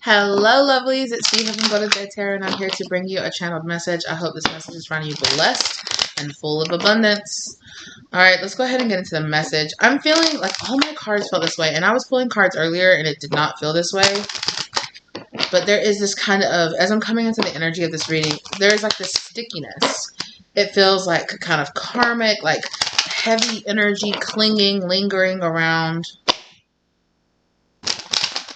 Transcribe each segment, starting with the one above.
Hello, lovelies. It's Steve from ZODIAC, and I'm here to bring you a channeled message. I hope this message is finding you blessed and full of abundance. Alright, let's go ahead and get into the message. I'm feeling like all my cards felt this way, and I was pulling cards earlier and it did not feel this way. But there is this kind of, as I'm coming into the energy of this reading, there's like this stickiness. It feels like kind of karmic, like heavy energy clinging, lingering around.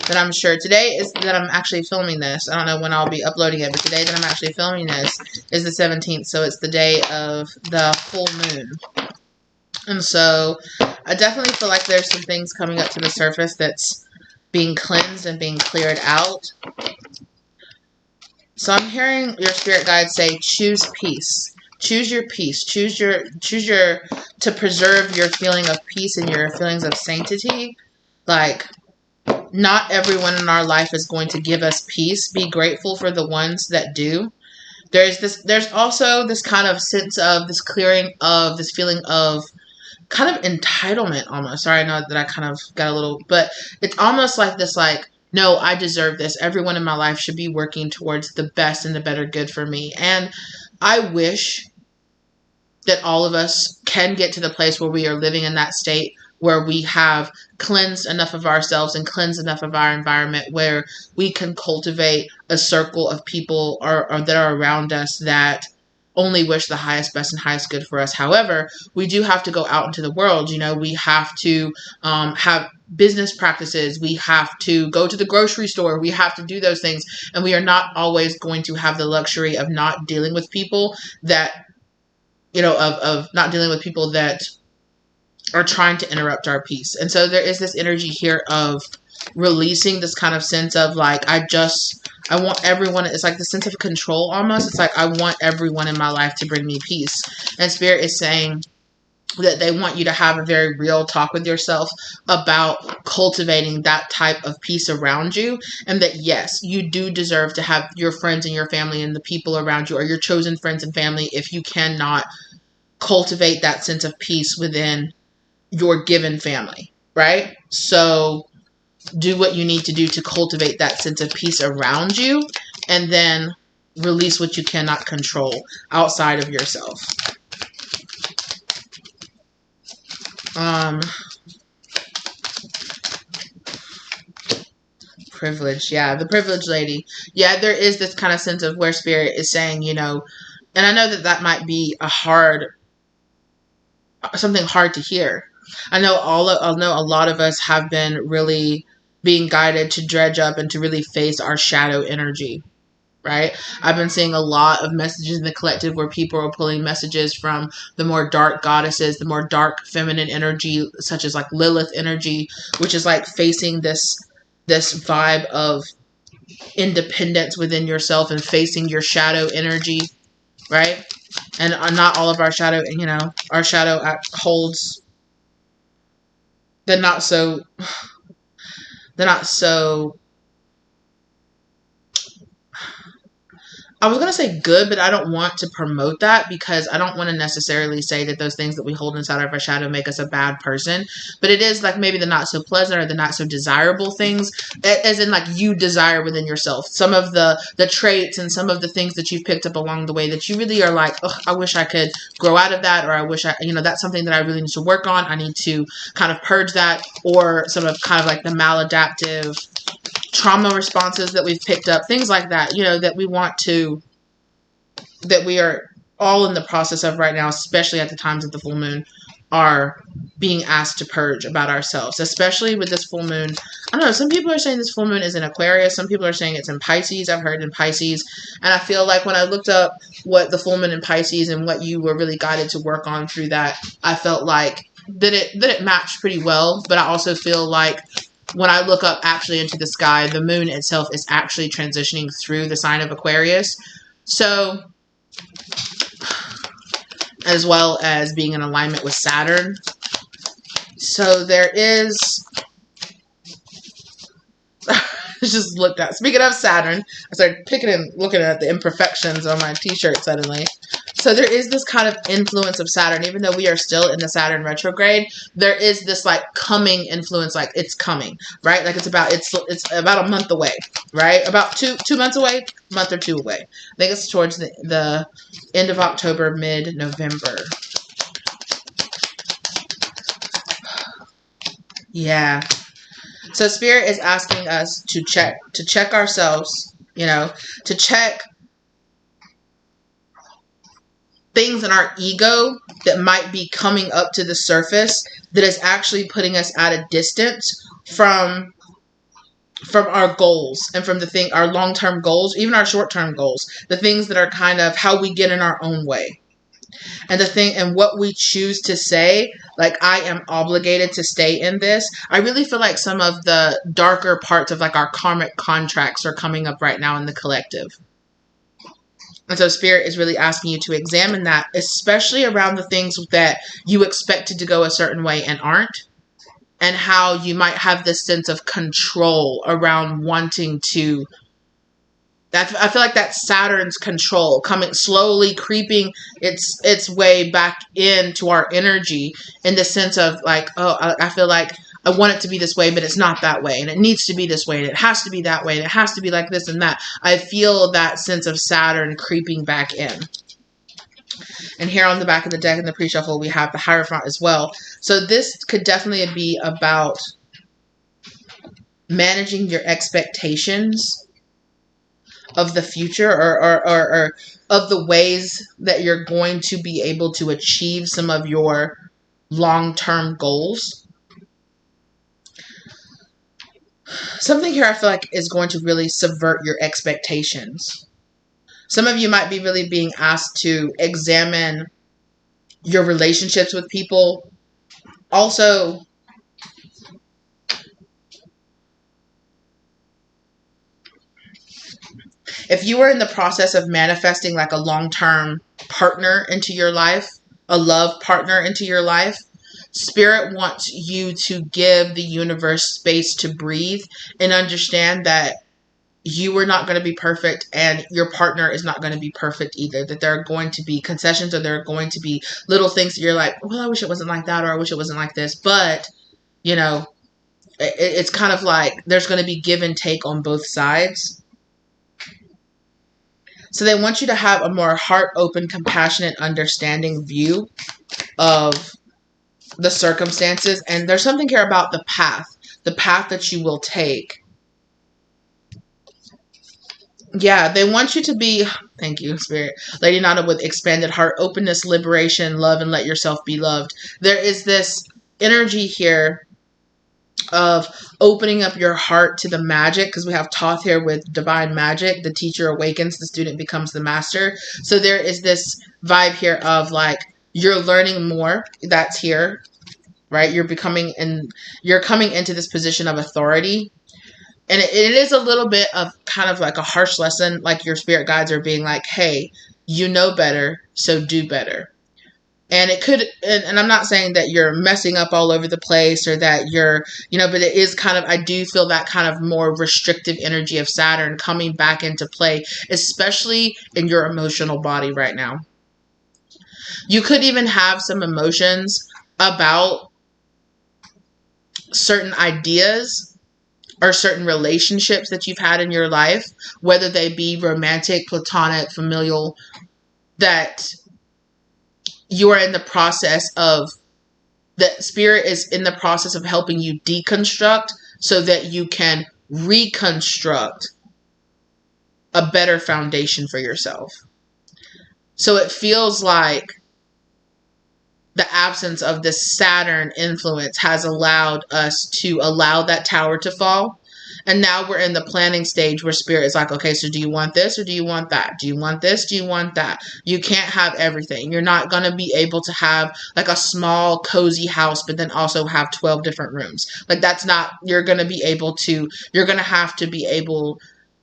That I'm sure today is that I'm actually filming this. I don't know when I'll be uploading it, but today that I'm actually filming this is the 17th, so it's the day of the full moon. And so I definitely feel like there's some things coming up to the surface that's being cleansed and being cleared out. So I'm hearing your spirit guide say, choose peace. Choose your peace. Choose to preserve your feeling of peace and your feelings of sanctity. Like, not everyone in our life is going to give us peace. Be grateful for the ones that do. There's also this kind of sense of this clearing of this feeling of kind of entitlement almost. Sorry, I know that I kind of got a little, but it's almost like this, like, no, I deserve this. Everyone in my life should be working towards the best and the better good for me. And I wish that all of us can get to the place where we are living in that state, where we have cleansed enough of ourselves and cleansed enough of our environment where we can cultivate a circle of people or that are around us that only wish the highest, best, and highest good for us. However, we do have to go out into the world. You know, we have to have business practices. We have to go to the grocery store. We have to do those things. And we are not always going to have the luxury of not dealing with people that, you know, of not dealing with people that are trying to interrupt our peace. And so there is this energy here of releasing this kind of sense of like, I want everyone, it's like the sense of control almost. It's like, I want everyone in my life to bring me peace. And Spirit is saying that they want you to have a very real talk with yourself about cultivating that type of peace around you. And that, yes, you do deserve to have your friends and your family and the people around you, or your chosen friends and family, if you cannot cultivate that sense of peace within your given family, right? So do what you need to do to cultivate that sense of peace around you, and then release what you cannot control outside of yourself. Privilege. Yeah, the privileged lady. Yeah, there is this kind of sense of where Spirit is saying, you know, and I know that that might be something hard to hear. I know a lot of us have been really being guided to dredge up and to really face our shadow energy, right? I've been seeing a lot of messages in the collective where people are pulling messages from the more dark goddesses, the more dark feminine energy, such as like Lilith energy, which is like facing this vibe of independence within yourself and facing your shadow energy, right? And not all of our shadow, you know, our shadow holds the not so I was going to say good, but I don't want to promote that, because I don't want to necessarily say that those things that we hold inside of our shadow make us a bad person. But it is like maybe the not so pleasant or the not so desirable things, as in like you desire within yourself. Some of the traits and some of the things that you've picked up along the way that you really are like, oh, I wish I could grow out of that, or I wish you know, that's something that I really need to work on. I need to kind of purge that, or some of kind of like the maladaptive trauma responses that we've picked up, things like that, you know, that we are all in the process of right now, especially at the times of the full moon, are being asked to purge about ourselves, especially with this full moon. I don't know, some people are saying this full moon is in Aquarius, some people are saying it's in Pisces. I've heard in Pisces, and I feel like when I looked up what the full moon in Pisces and what you were really guided to work on through that, I felt like that it matched pretty well. But I also feel like when I look up actually into the sky, the moon itself is actually transitioning through the sign of Aquarius. So, as well as being in alignment with Saturn. So there is, just looked at, speaking of Saturn, I started picking and looking at the imperfections on my t-shirt suddenly. So there is this kind of influence of Saturn, even though we are still in the Saturn retrograde, there is this like coming influence, like it's coming, right? Like it's about a month away, right? About two months away, month or two away. I think it's towards the end of October, mid-November. Yeah. So Spirit is asking us to check ourselves, you know, to check things in our ego that might be coming up to the surface that is actually putting us at a distance from our goals and from our long-term goals, even our short-term goals, the things that are kind of how we get in our own way. And what we choose to say, like, I am obligated to stay in this. I really feel like some of the darker parts of like our karmic contracts are coming up right now in the collective. And so Spirit is really asking you to examine that, especially around the things that you expected to go a certain way and aren't, and how you might have this sense of control around wanting to. I feel like that's Saturn's control coming slowly, creeping its way back into our energy in the sense of like, oh, I feel like I want it to be this way, but it's not that way. And it needs to be this way. And it has to be that way. And it has to be like this and that. I feel that sense of Saturn creeping back in. And here on the back of the deck in the pre-shuffle, we have the Hierophant as well. So this could definitely be about managing your expectations of the future or of the ways that you're going to be able to achieve some of your long-term goals. Something here I feel like is going to really subvert your expectations. Some of you might be really being asked to examine your relationships with people. Also, if you are in the process of manifesting like a long-term partner into your life, a love partner into your life, Spirit wants you to give the universe space to breathe and understand that you are not going to be perfect and your partner is not going to be perfect either. That there are going to be concessions or there are going to be little things that you're like, well, I wish it wasn't like that or I wish it wasn't like this. But, you know, it's kind of like there's going to be give and take on both sides. So they want you to have a more heart-open, compassionate, understanding view of the circumstances. And there's something here about the path that you will take. Yeah, they want you to be, thank you, Spirit, Lady Nana, with expanded heart, openness, liberation, love, and let yourself be loved. There is this energy here of opening up your heart to the magic, because we have Thoth here with divine magic. The teacher awakens, the student becomes the master. So there is this vibe here of like, you're learning more. That's here, right? You're coming into this position of authority. And it is a little bit of kind of like a harsh lesson, like your spirit guides are being like, hey, you know better, so do better. And it could, and I'm not saying that you're messing up all over the place or that you're, you know, but it is kind of, I do feel that kind of more restrictive energy of Saturn coming back into play, especially in your emotional body right now. You could even have some emotions about certain ideas or certain relationships that you've had in your life, whether they be romantic, platonic, familial, that you are in the process of, that Spirit is in the process of helping you deconstruct so that you can reconstruct a better foundation for yourself. So it feels like the absence of this Saturn influence has allowed us to allow that tower to fall. And now we're in the planning stage where Spirit is like, okay, so do you want this or do you want that? Do you want this? Do you want that? You can't have everything. You're not going to be able to have like a small, cozy house, but then also have 12 different rooms. Like that's not, you're going to have to be able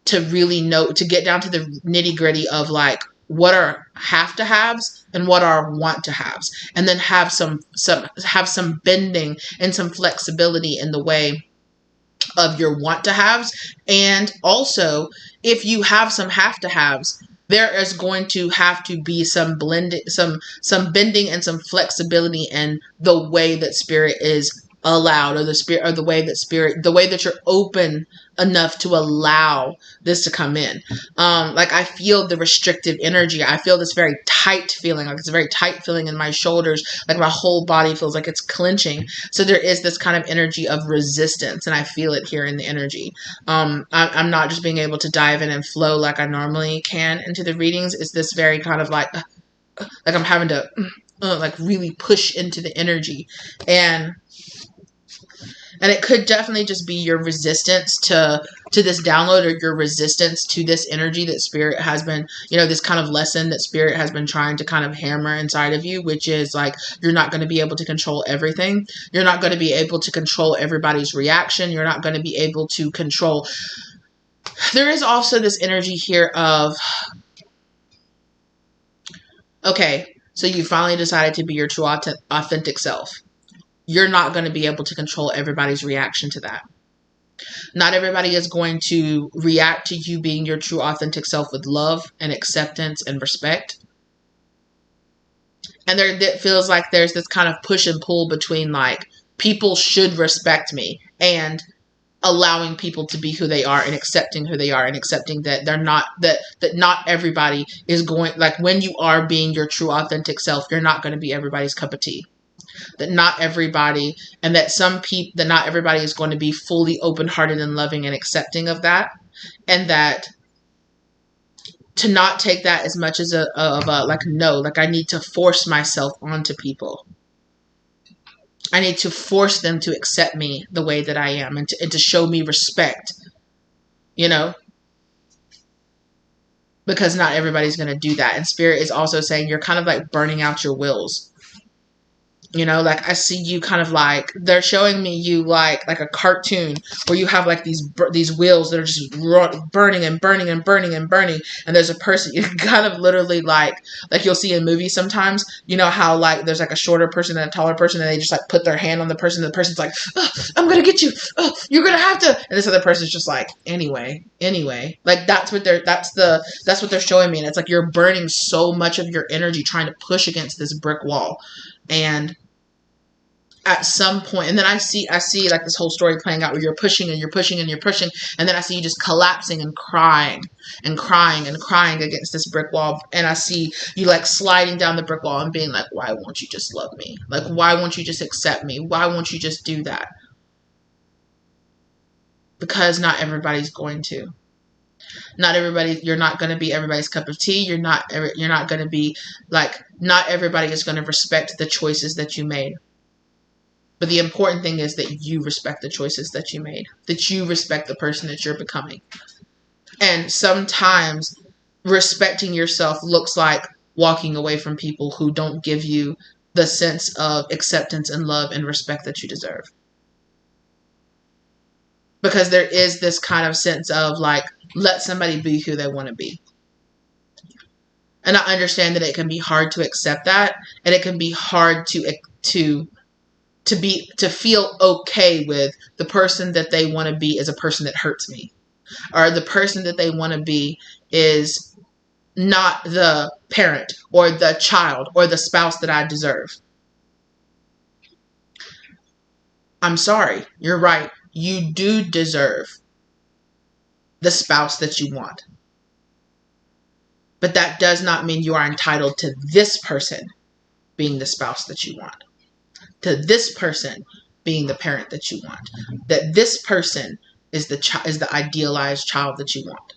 to really know, to get down to the nitty gritty of like, what are have to haves and what are want to haves, and then have some bending and some flexibility in the way of your want to haves. And also, if you have some have to haves, there is going to have to be some blending, some bending and some flexibility in the way that spirit is allowed, or the way that you're open enough to allow this to come in. Like I feel the restrictive energy. I feel this very tight feeling, like it's a very tight feeling in my shoulders, like my whole body feels like it's clenching. So there is this kind of energy of resistance, and I feel it here in the energy. I'm not just being able to dive in and flow like I normally can into the readings. It's this very kind of like I'm having to like really push into the energy, and it could definitely just be your resistance to this download, or your resistance to this energy that spirit has been, this kind of lesson that spirit has been trying to kind of hammer inside of you, which is like, you're not going to be able to control everything. You're not going to be able to control everybody's reaction. You're not going to be able to control. There is also this energy here of, okay, so you finally decided to be your true authentic self. You're not going to be able to control everybody's reaction to that. Not everybody is going to react to you being your true authentic self with love and acceptance and respect. And it feels like there's this kind of push and pull between like, people should respect me, and allowing people to be who they are and accepting who they are, and accepting that they're not, that not everybody is going, like when you are being your true authentic self, you're not going to be everybody's cup of tea. That not everybody, and that that not everybody is going to be fully open-hearted and loving and accepting of that. And that to not take that as much as like I need to force myself onto people. I need to force them to accept me the way that I am, and to show me respect, because not everybody's going to do that. And spirit is also saying you're kind of like burning out your wills. Like I see you kind of like, they're showing me you like a cartoon where you have like these wheels that are just burning and burning and burning and burning. And there's a person, you kind of literally like you'll see in movies sometimes, how like there's like a shorter person and a taller person, and they just like put their hand on the person. And the person's like, oh, I'm going to get you. Oh, you're going to have to. And this other person's just like, anyway, like that's what they're showing me. And it's like, you're burning so much of your energy trying to push against this brick wall. And at some point, and then I see like this whole story playing out where you're pushing and you're pushing and you're pushing, and then I see you just collapsing and crying and crying and crying against this brick wall. And I see you like sliding down the brick wall and being like, why won't you just love me? Like, why won't you just accept me? Why won't you just do that? Because not everybody's going to. You're not going to be everybody's cup of tea. You're not going to be like, not everybody is going to respect the choices that you made. But the important thing is that you respect the choices that you made, that you respect the person that you're becoming. And sometimes respecting yourself looks like walking away from people who don't give you the sense of acceptance and love and respect that you deserve. Because there is this kind of sense of like, let somebody be who they want to be. And I understand that it can be hard to accept that, and it can be hard to feel okay with the person that they want to be as a person that hurts me, or the person that they want to be is not the parent or the child or the spouse that I deserve. I'm sorry. You're right. You do deserve the spouse that you want. But that does not mean you are entitled to this person being the spouse that you want. To this person being the parent that you want. That this person is the idealized child that you want.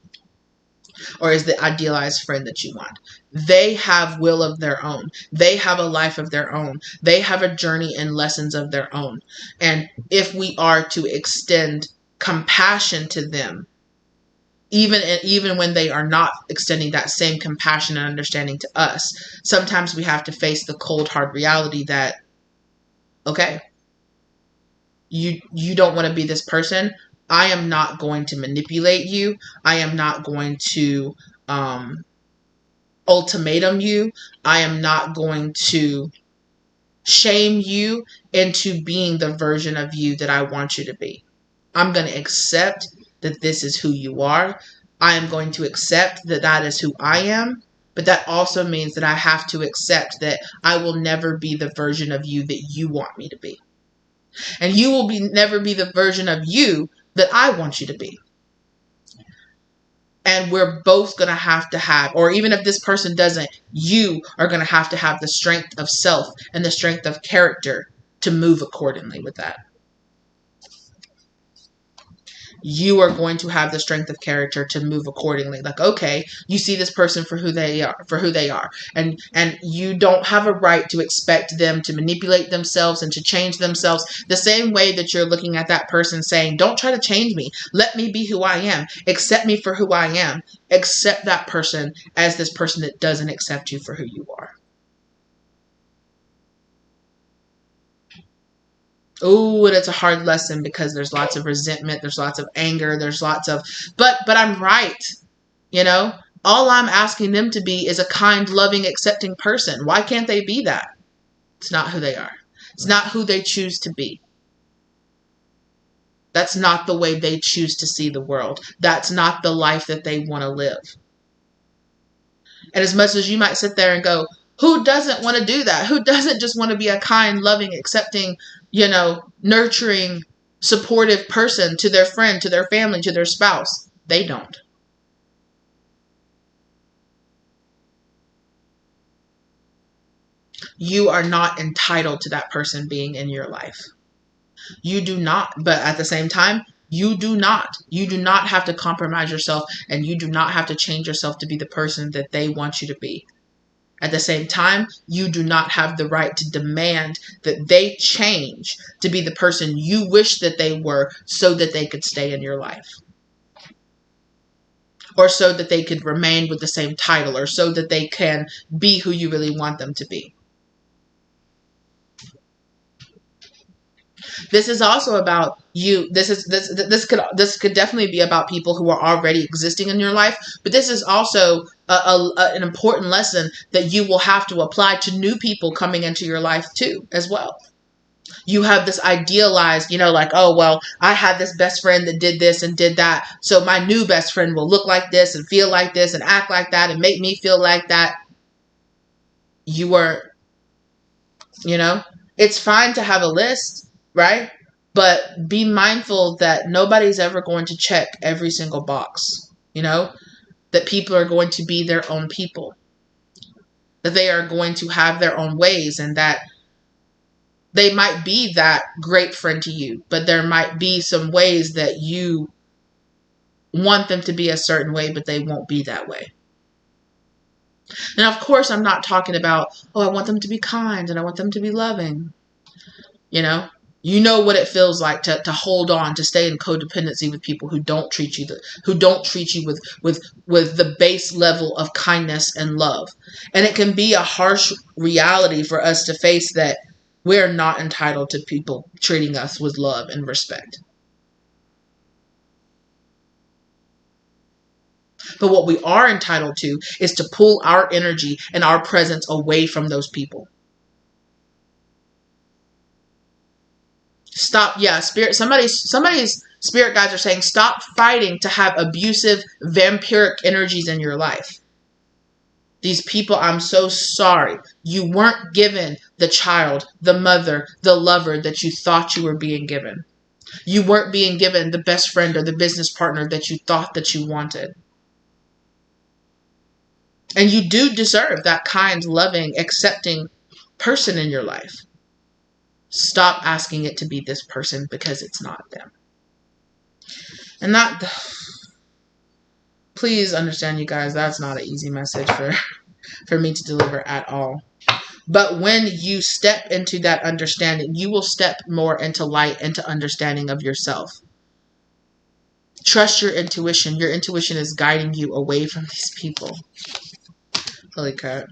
Or is the idealized friend that you want. They have will of their own. They have a life of their own. They have a journey and lessons of their own. And if we are to extend compassion to them, even when they are not extending that same compassion and understanding to us, sometimes we have to face the cold, hard reality that, okay, you don't want to be this person. I am not going to manipulate you. I am not going to ultimatum you. I am not going to shame you into being the version of you that I want you to be. I'm going to accept that this is who you are. I am going to accept that that is who I am. But that also means that I have to accept that I will never be the version of you that you want me to be. And you will never be the version of you that I want you to be. And we're both going to have, or even if this person doesn't, you are going to have the strength of self and the strength of character to move accordingly with that. You are going to have the strength of character to move accordingly. Like, okay, you see this person for who they are. And you don't have a right to expect them to manipulate themselves and to change themselves the same way that you're looking at that person saying, don't try to change me. Let me be who I am. Accept me for who I am. Accept that person as this person that doesn't accept you for who you are. Oh, and it's a hard lesson because there's lots of resentment, there's lots of anger, there's lots of, but I'm right. You know, all I'm asking them to be is a kind, loving, accepting person. Why can't they be that? It's not who they are. It's not who they choose to be. That's not the way they choose to see the world. That's not the life that they want to live. And as much as you might sit there and go, who doesn't want to do that? Who doesn't just want to be a kind, loving, accepting, nurturing, supportive person to their friend, to their family, to their spouse? They don't. You are not entitled to that person being in your life. You do not. But at the same time, you do not. You do not have to compromise yourself, and you do not have to change yourself to be the person that they want you to be. At the same time, you do not have the right to demand that they change to be the person you wish that they were so that they could stay in your life. Or so that they could remain with the same title, or so that they can be who you really want them to be. This is also about you. This could definitely be about people who are already existing in your life, but this is also an important lesson that you will have to apply to new people coming into your life too, as well. You have this idealized, like, oh, well, I had this best friend that did this and did that, so my new best friend will look like this and feel like this and act like that and make me feel like that. You are, it's fine to have a list, right? But be mindful that nobody's ever going to check every single box, that people are going to be their own people, that they are going to have their own ways, and that they might be that great friend to you, but there might be some ways that you want them to be a certain way, but they won't be that way. Now, of course, I'm not talking about, I want them to be kind and I want them to be loving. You know what it feels like to hold on, to stay in codependency with people who don't treat you with the base level of kindness and love. And it can be a harsh reality for us to face that we're not entitled to people treating us with love and respect. But what we are entitled to is to pull our energy and our presence away from those people. Stop. Yeah, somebody's spirit guides are saying, stop fighting to have abusive, vampiric energies in your life. These people, I'm so sorry. You weren't given the child, the mother, the lover that you thought you were being given. You weren't being given the best friend or the business partner that you thought that you wanted. And you do deserve that kind, loving, accepting person in your life. Stop asking it to be this person because it's not them. And please understand, you guys, that's not an easy message for me to deliver at all. But when you step into that understanding, you will step more into light, into understanding of yourself. Trust your intuition. Your intuition is guiding you away from these people. Holy crap.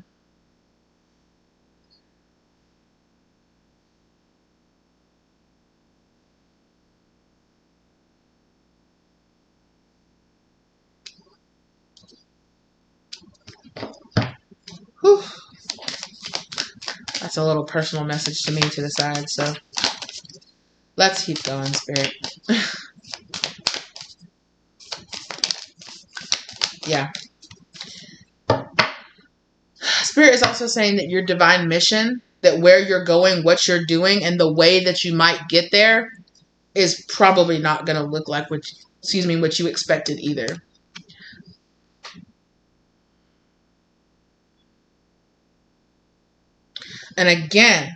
Whew. That's a little personal message to me to the side, so let's keep going, Spirit. Yeah. Spirit is also saying that your divine mission, that where you're going, what you're doing, and the way that you might get there is probably not going to look like what you expected either. And again,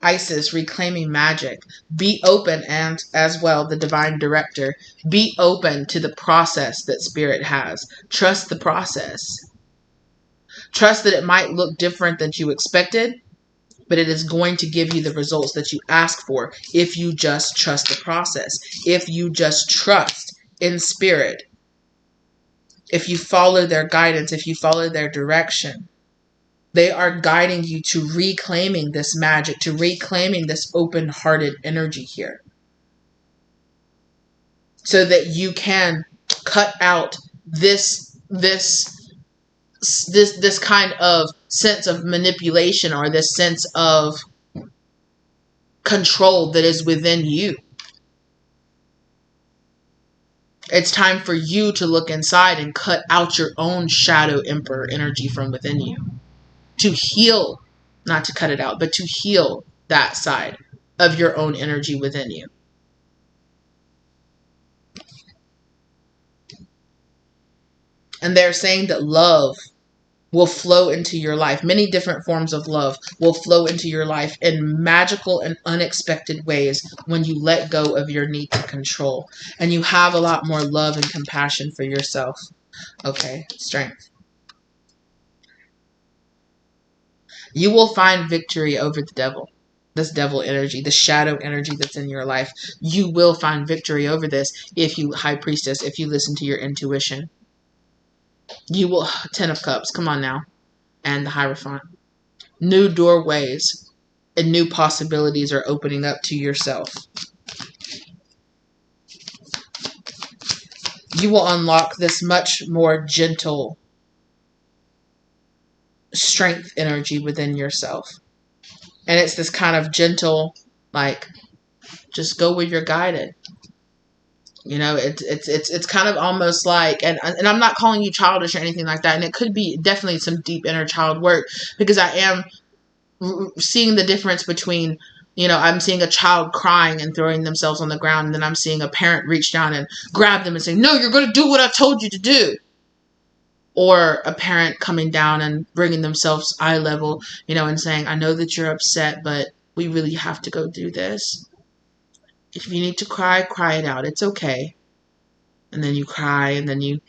Isis, reclaiming magic. Be open, and as well, the divine director. Be open to the process that Spirit has. Trust the process. Trust that it might look different than you expected, but it is going to give you the results that you ask for if you just trust the process. If you just trust in Spirit. If you follow their guidance, if you follow their direction. They are guiding you to reclaiming this magic, to reclaiming this open-hearted energy here. So that you can cut out this kind of sense of manipulation or this sense of control that is within you. It's time for you to look inside and cut out your own shadow emperor energy from within you. To heal, not to cut it out, but to heal that side of your own energy within you. And they're saying that love will flow into your life. Many different forms of love will flow into your life in magical and unexpected ways when you let go of your need to control. And you have a lot more love and compassion for yourself. Okay, strength. You will find victory over the devil. This devil energy, the shadow energy that's in your life. You will find victory over this if you, High Priestess, if you listen to your intuition. You will, 10 of Cups, come on now. And the Hierophant. New doorways and new possibilities are opening up to yourself. You will unlock this much more gentle strength energy within yourself. And it's this kind of gentle, like, just go where you're guided. You know, it's kind of almost like, and I'm not calling you childish or anything like that. And it could be definitely some deep inner child work, because I am seeing the difference between, you know, I'm seeing a child crying and throwing themselves on the ground, and then I'm seeing a parent reach down and grab them and say, no, you're going to do what I told you to do. Or a parent coming down and bringing themselves eye level, you know, and saying, I know that you're upset, but we really have to go do this. If you need to cry, cry it out. It's okay. And then you cry, and then you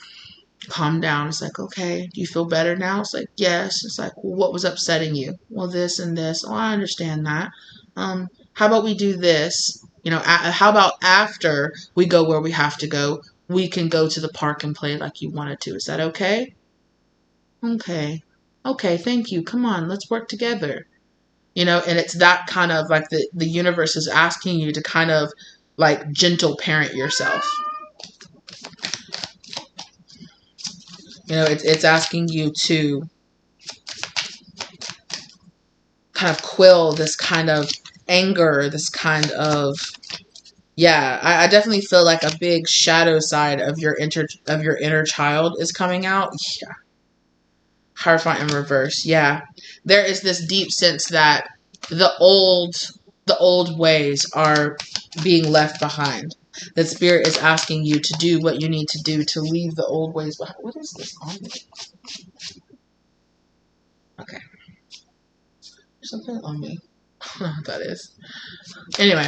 calm down. It's like, okay, do you feel better now? It's like, yes. It's like, well, what was upsetting you? Well, this and this. Oh, I understand that. How about we do this? You know, how about after we go where we have to go, we can go to the park and play like you wanted to. Is that okay? Okay. Okay, thank you. Come on, let's work together. You know, and it's that kind of like the universe is asking you to kind of like gentle parent yourself. You know, it's asking you to kind of quill this kind of anger, this kind of, yeah, I definitely feel like a big shadow side of your inner child is coming out. Yeah. Hierophant in reverse. Yeah. There is this deep sense that the old ways are being left behind. That Spirit is asking you to do what you need to do to leave the old ways behind. What is this on me? Okay. There's something on me. I don't know what that is. Anyway.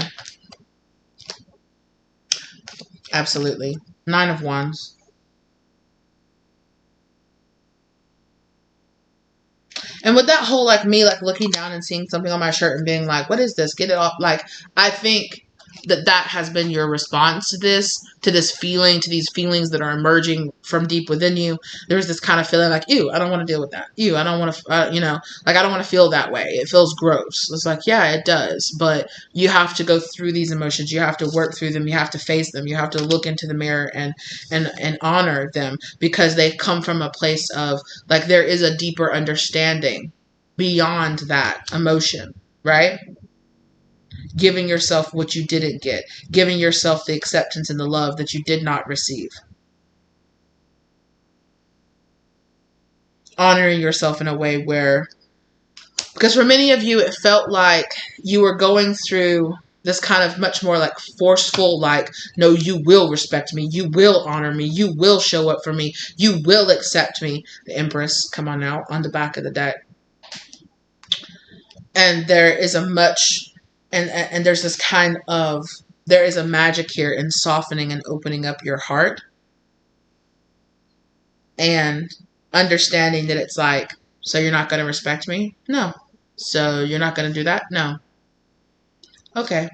Absolutely. 9 of Wands. And with that whole, like, me, like, looking down and seeing something on my shirt and being like, what is this? Get it off. Like, I think that has been your response to this feeling, to these feelings that are emerging from deep within you. There's this kind of feeling like, ew, I don't want to deal with that. Ew, I don't want to, you know, like, I don't want to feel that way. It feels gross. It's like, yeah, it does. But you have to go through these emotions. You have to work through them. You have to face them. You have to look into the mirror and honor them, because they come from a place of, like, there is a deeper understanding beyond that emotion, right? Giving yourself what you didn't get. Giving yourself the acceptance and the love that you did not receive. honoring yourself in a way where, because for many of you, it felt like you were going through this kind of much more like forceful, like, no, you will respect me. You will honor me. You will show up for me. You will accept me. The Empress, come on now, on the back of the deck. And there is a much, and there's this kind of, there is a magic here in softening and opening up your heart. And understanding that it's like, so you're not going to respect me? No. So you're not going to do that? No. Okay.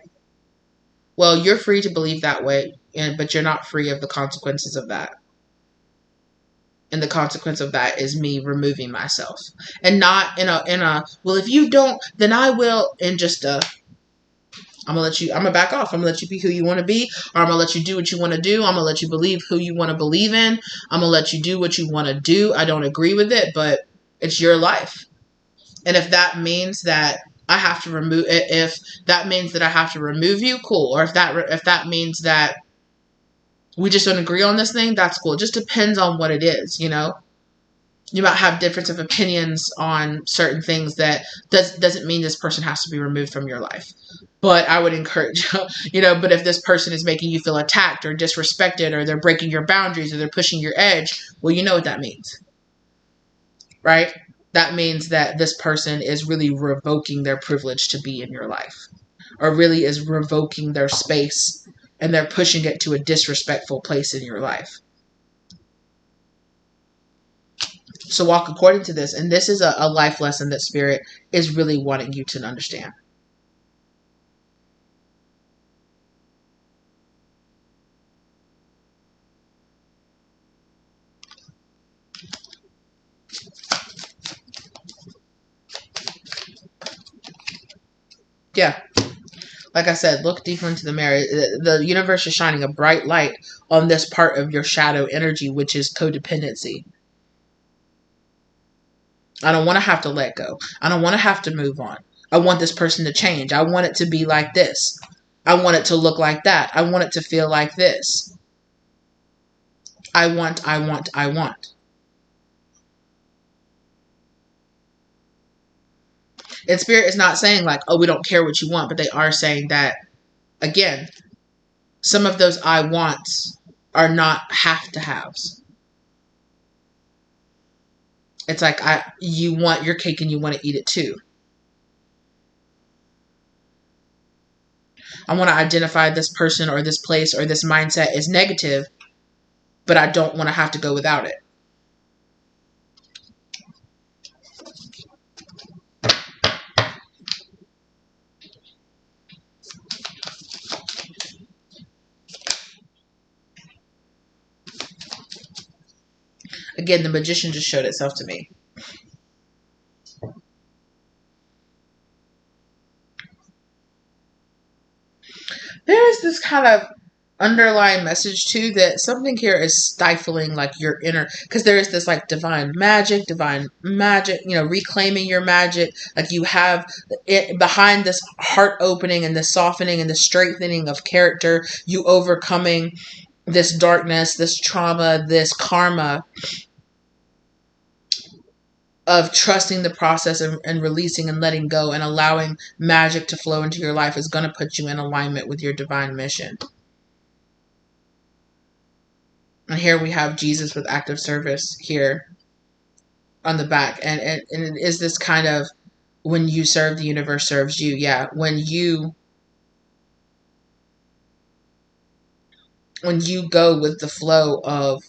Well, you're free to believe that way, but you're not free of the consequences of that. And the consequence of that is me removing myself. And not in a, well, if you don't, then I will, in just a, I'm going to back off. I'm going to let you be who you want to be, or I'm going to let you do what you want to do. I'm going to let you believe who you want to believe in. I'm going to let you do what you want to do. I don't agree with it, but it's your life. And if that means that I have to remove, if that means that I have to remove you, cool. Or if that means that we just don't agree on this thing, that's cool. It just depends on what it is, you know? You might have difference of opinions on certain things. That doesn't mean this person has to be removed from your life. But I would encourage, you know, but if this person is making you feel attacked or disrespected, or they're breaking your boundaries, or they're pushing your edge, well, you know what that means, right? That means that this person is really revoking their privilege to be in your life, or really is revoking their space, and they're pushing it to a disrespectful place in your life. So walk according to this. And this is a life lesson that Spirit is really wanting you to understand. Yeah. Like I said, look deeper into the mirror. The universe is shining a bright light on this part of your shadow energy, which is codependency. I don't want to have to let go. I don't want to have to move on. I want this person to change. I want it to be like this. I want it to look like that. I want it to feel like this. I want. And Spirit is not saying like, oh, we don't care what you want, but they are saying that, again, some of those I wants are not have to haves. It's like, you want your cake and you want to eat it too. I want to identify this person or this place or this mindset as negative, but I don't want to have to go without it. Again, the Magician just showed itself to me. There is this kind of underlying message too, that something here is stifling like your inner, because there is this like divine magic, you know, reclaiming your magic. Like you have it behind this heart opening and the softening and the strengthening of character, you overcoming this darkness, this trauma, this karma of trusting the process and releasing and letting go and allowing magic to flow into your life is going to put you in alignment with your divine mission. And here we have Jesus with active service here on the back. And it is this kind of, when you serve, the universe serves you. Yeah. When you go with the flow of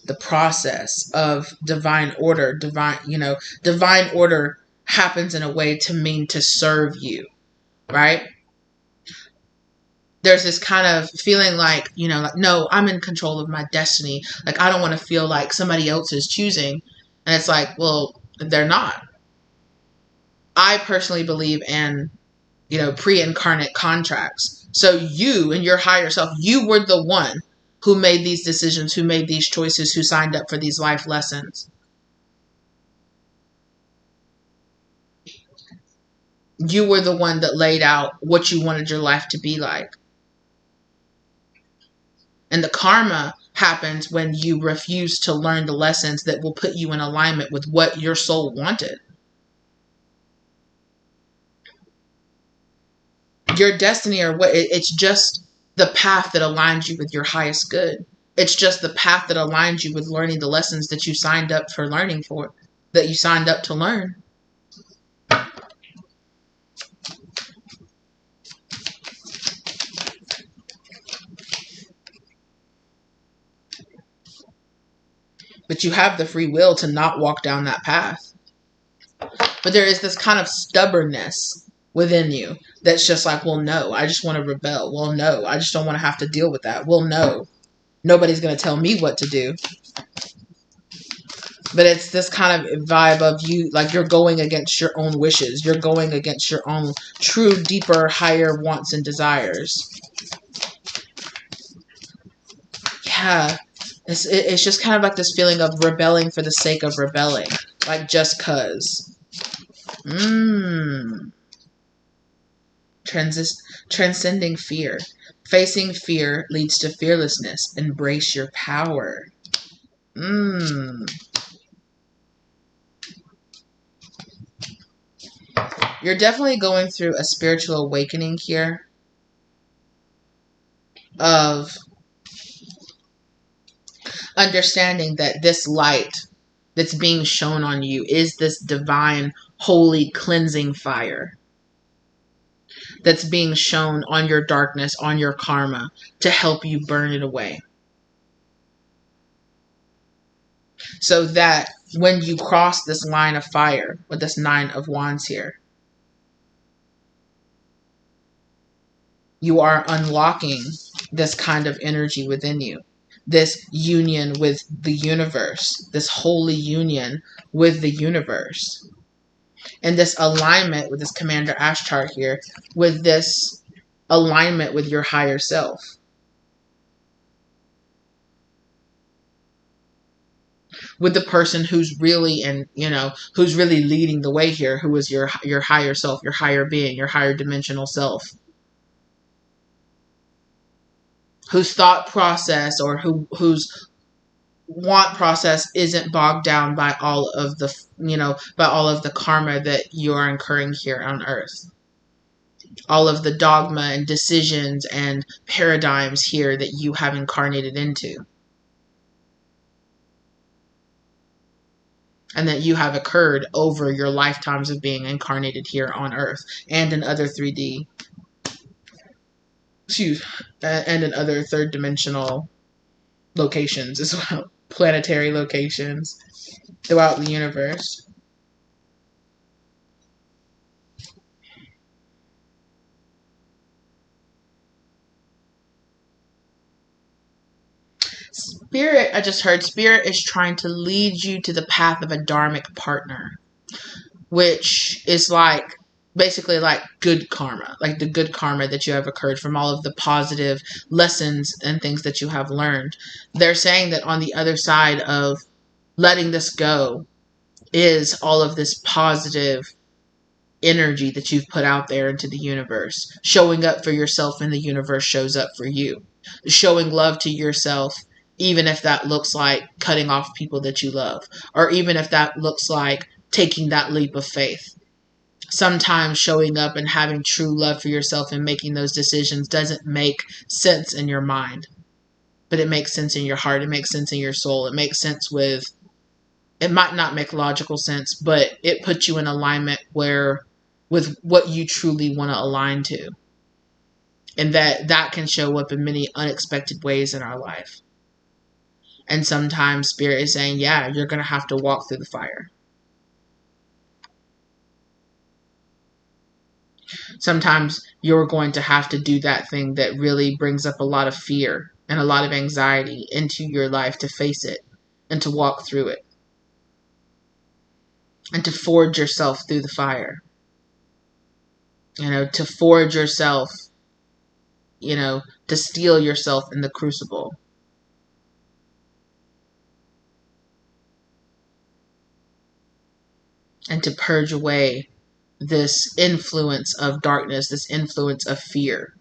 the process of divine order, divine order happens in a way to mean to serve you, right? There's this kind of feeling like, like, no, I'm in control of my destiny. Like, I don't want to feel like somebody else is choosing. And it's like, well, they're not. I personally believe in, pre-incarnate contracts. So you and your higher self, you were the one who made these decisions, who made these choices, who signed up for these life lessons. You were the one that laid out what you wanted your life to be like. And the karma happens when you refuse to learn the lessons that will put you in alignment with what your soul wanted. Your destiny, or what, it's just the path that aligns you with your highest good. It's just the path that aligns you with learning the lessons that you signed up for learning for, that you signed up to learn. But you have the free will to not walk down that path. But there is this kind of stubbornness within you that's just like, well, no, I just want to rebel. Well, no, I just don't want to have to deal with that. Well, no, nobody's going to tell me what to do. But it's this kind of vibe of you, like you're going against your own wishes. You're going against your own true, deeper, higher wants and desires. Yeah. It's just kind of like this feeling of rebelling for the sake of rebelling. Like just cause. Transcending fear. Facing fear leads to fearlessness. Embrace your power. You're definitely going through a spiritual awakening here of understanding that this light that's being shown on you is this divine, holy, cleansing fire that's being shown on your darkness, on your karma, to help you burn it away. So that when you cross this line of fire, with this 9 of Wands here, you are unlocking this kind of energy within you. This union with the universe. This holy union with the universe. And this alignment with this Commander Ash chart here. With this alignment with your higher self. With the person who's really who's really leading the way here. Who is your higher self, your higher being, your higher dimensional self. Whose thought process or whose want process isn't bogged down by all of the karma that you are incurring here on earth. All of the dogma and decisions and paradigms here that you have incarnated into. And that you have occurred over your lifetimes of being incarnated here on earth and in other 3D. And in other third dimensional locations as well. Planetary locations throughout the universe. Spirit, I just heard, Spirit is trying to lead you to the path of a dharmic partner. Which is like, basically like good karma, like the good karma that you have occurred from all of the positive lessons and things that you have learned. They're saying that on the other side of letting this go is all of this positive energy that you've put out there into the universe. Showing up for yourself and the universe shows up for you. Showing love to yourself, even if that looks like cutting off people that you love. Or even if that looks like taking that leap of faith. Sometimes showing up and having true love for yourself and making those decisions doesn't make sense in your mind. But it makes sense in your heart. It makes sense in your soul. It makes sense with... It might not make logical sense, but it puts you in alignment with what you truly want to align to. And that can show up in many unexpected ways in our life. And sometimes Spirit is saying, yeah, you're going to have to walk through the fire. Sometimes you're going to have to do that thing that really brings up a lot of fear and a lot of anxiety into your life, to face it and to walk through it. And to forge yourself through the fire. To forge yourself, to steel yourself in the crucible. And to purge away this influence of darkness, this influence of fear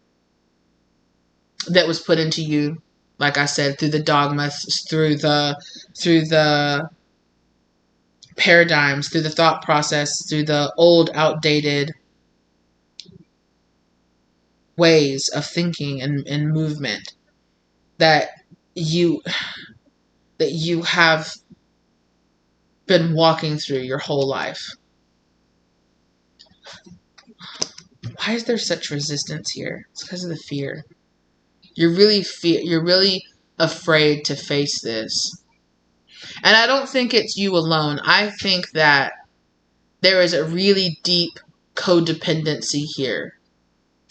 that was put into you like I said, through the dogmas, through the paradigms, through the thought process, through the old, outdated ways of thinking and movement that you have been walking through your whole life. Why is there such resistance here? It's because of the fear. You're really afraid to face this. And I don't think it's you alone. I think that there is a really deep codependency here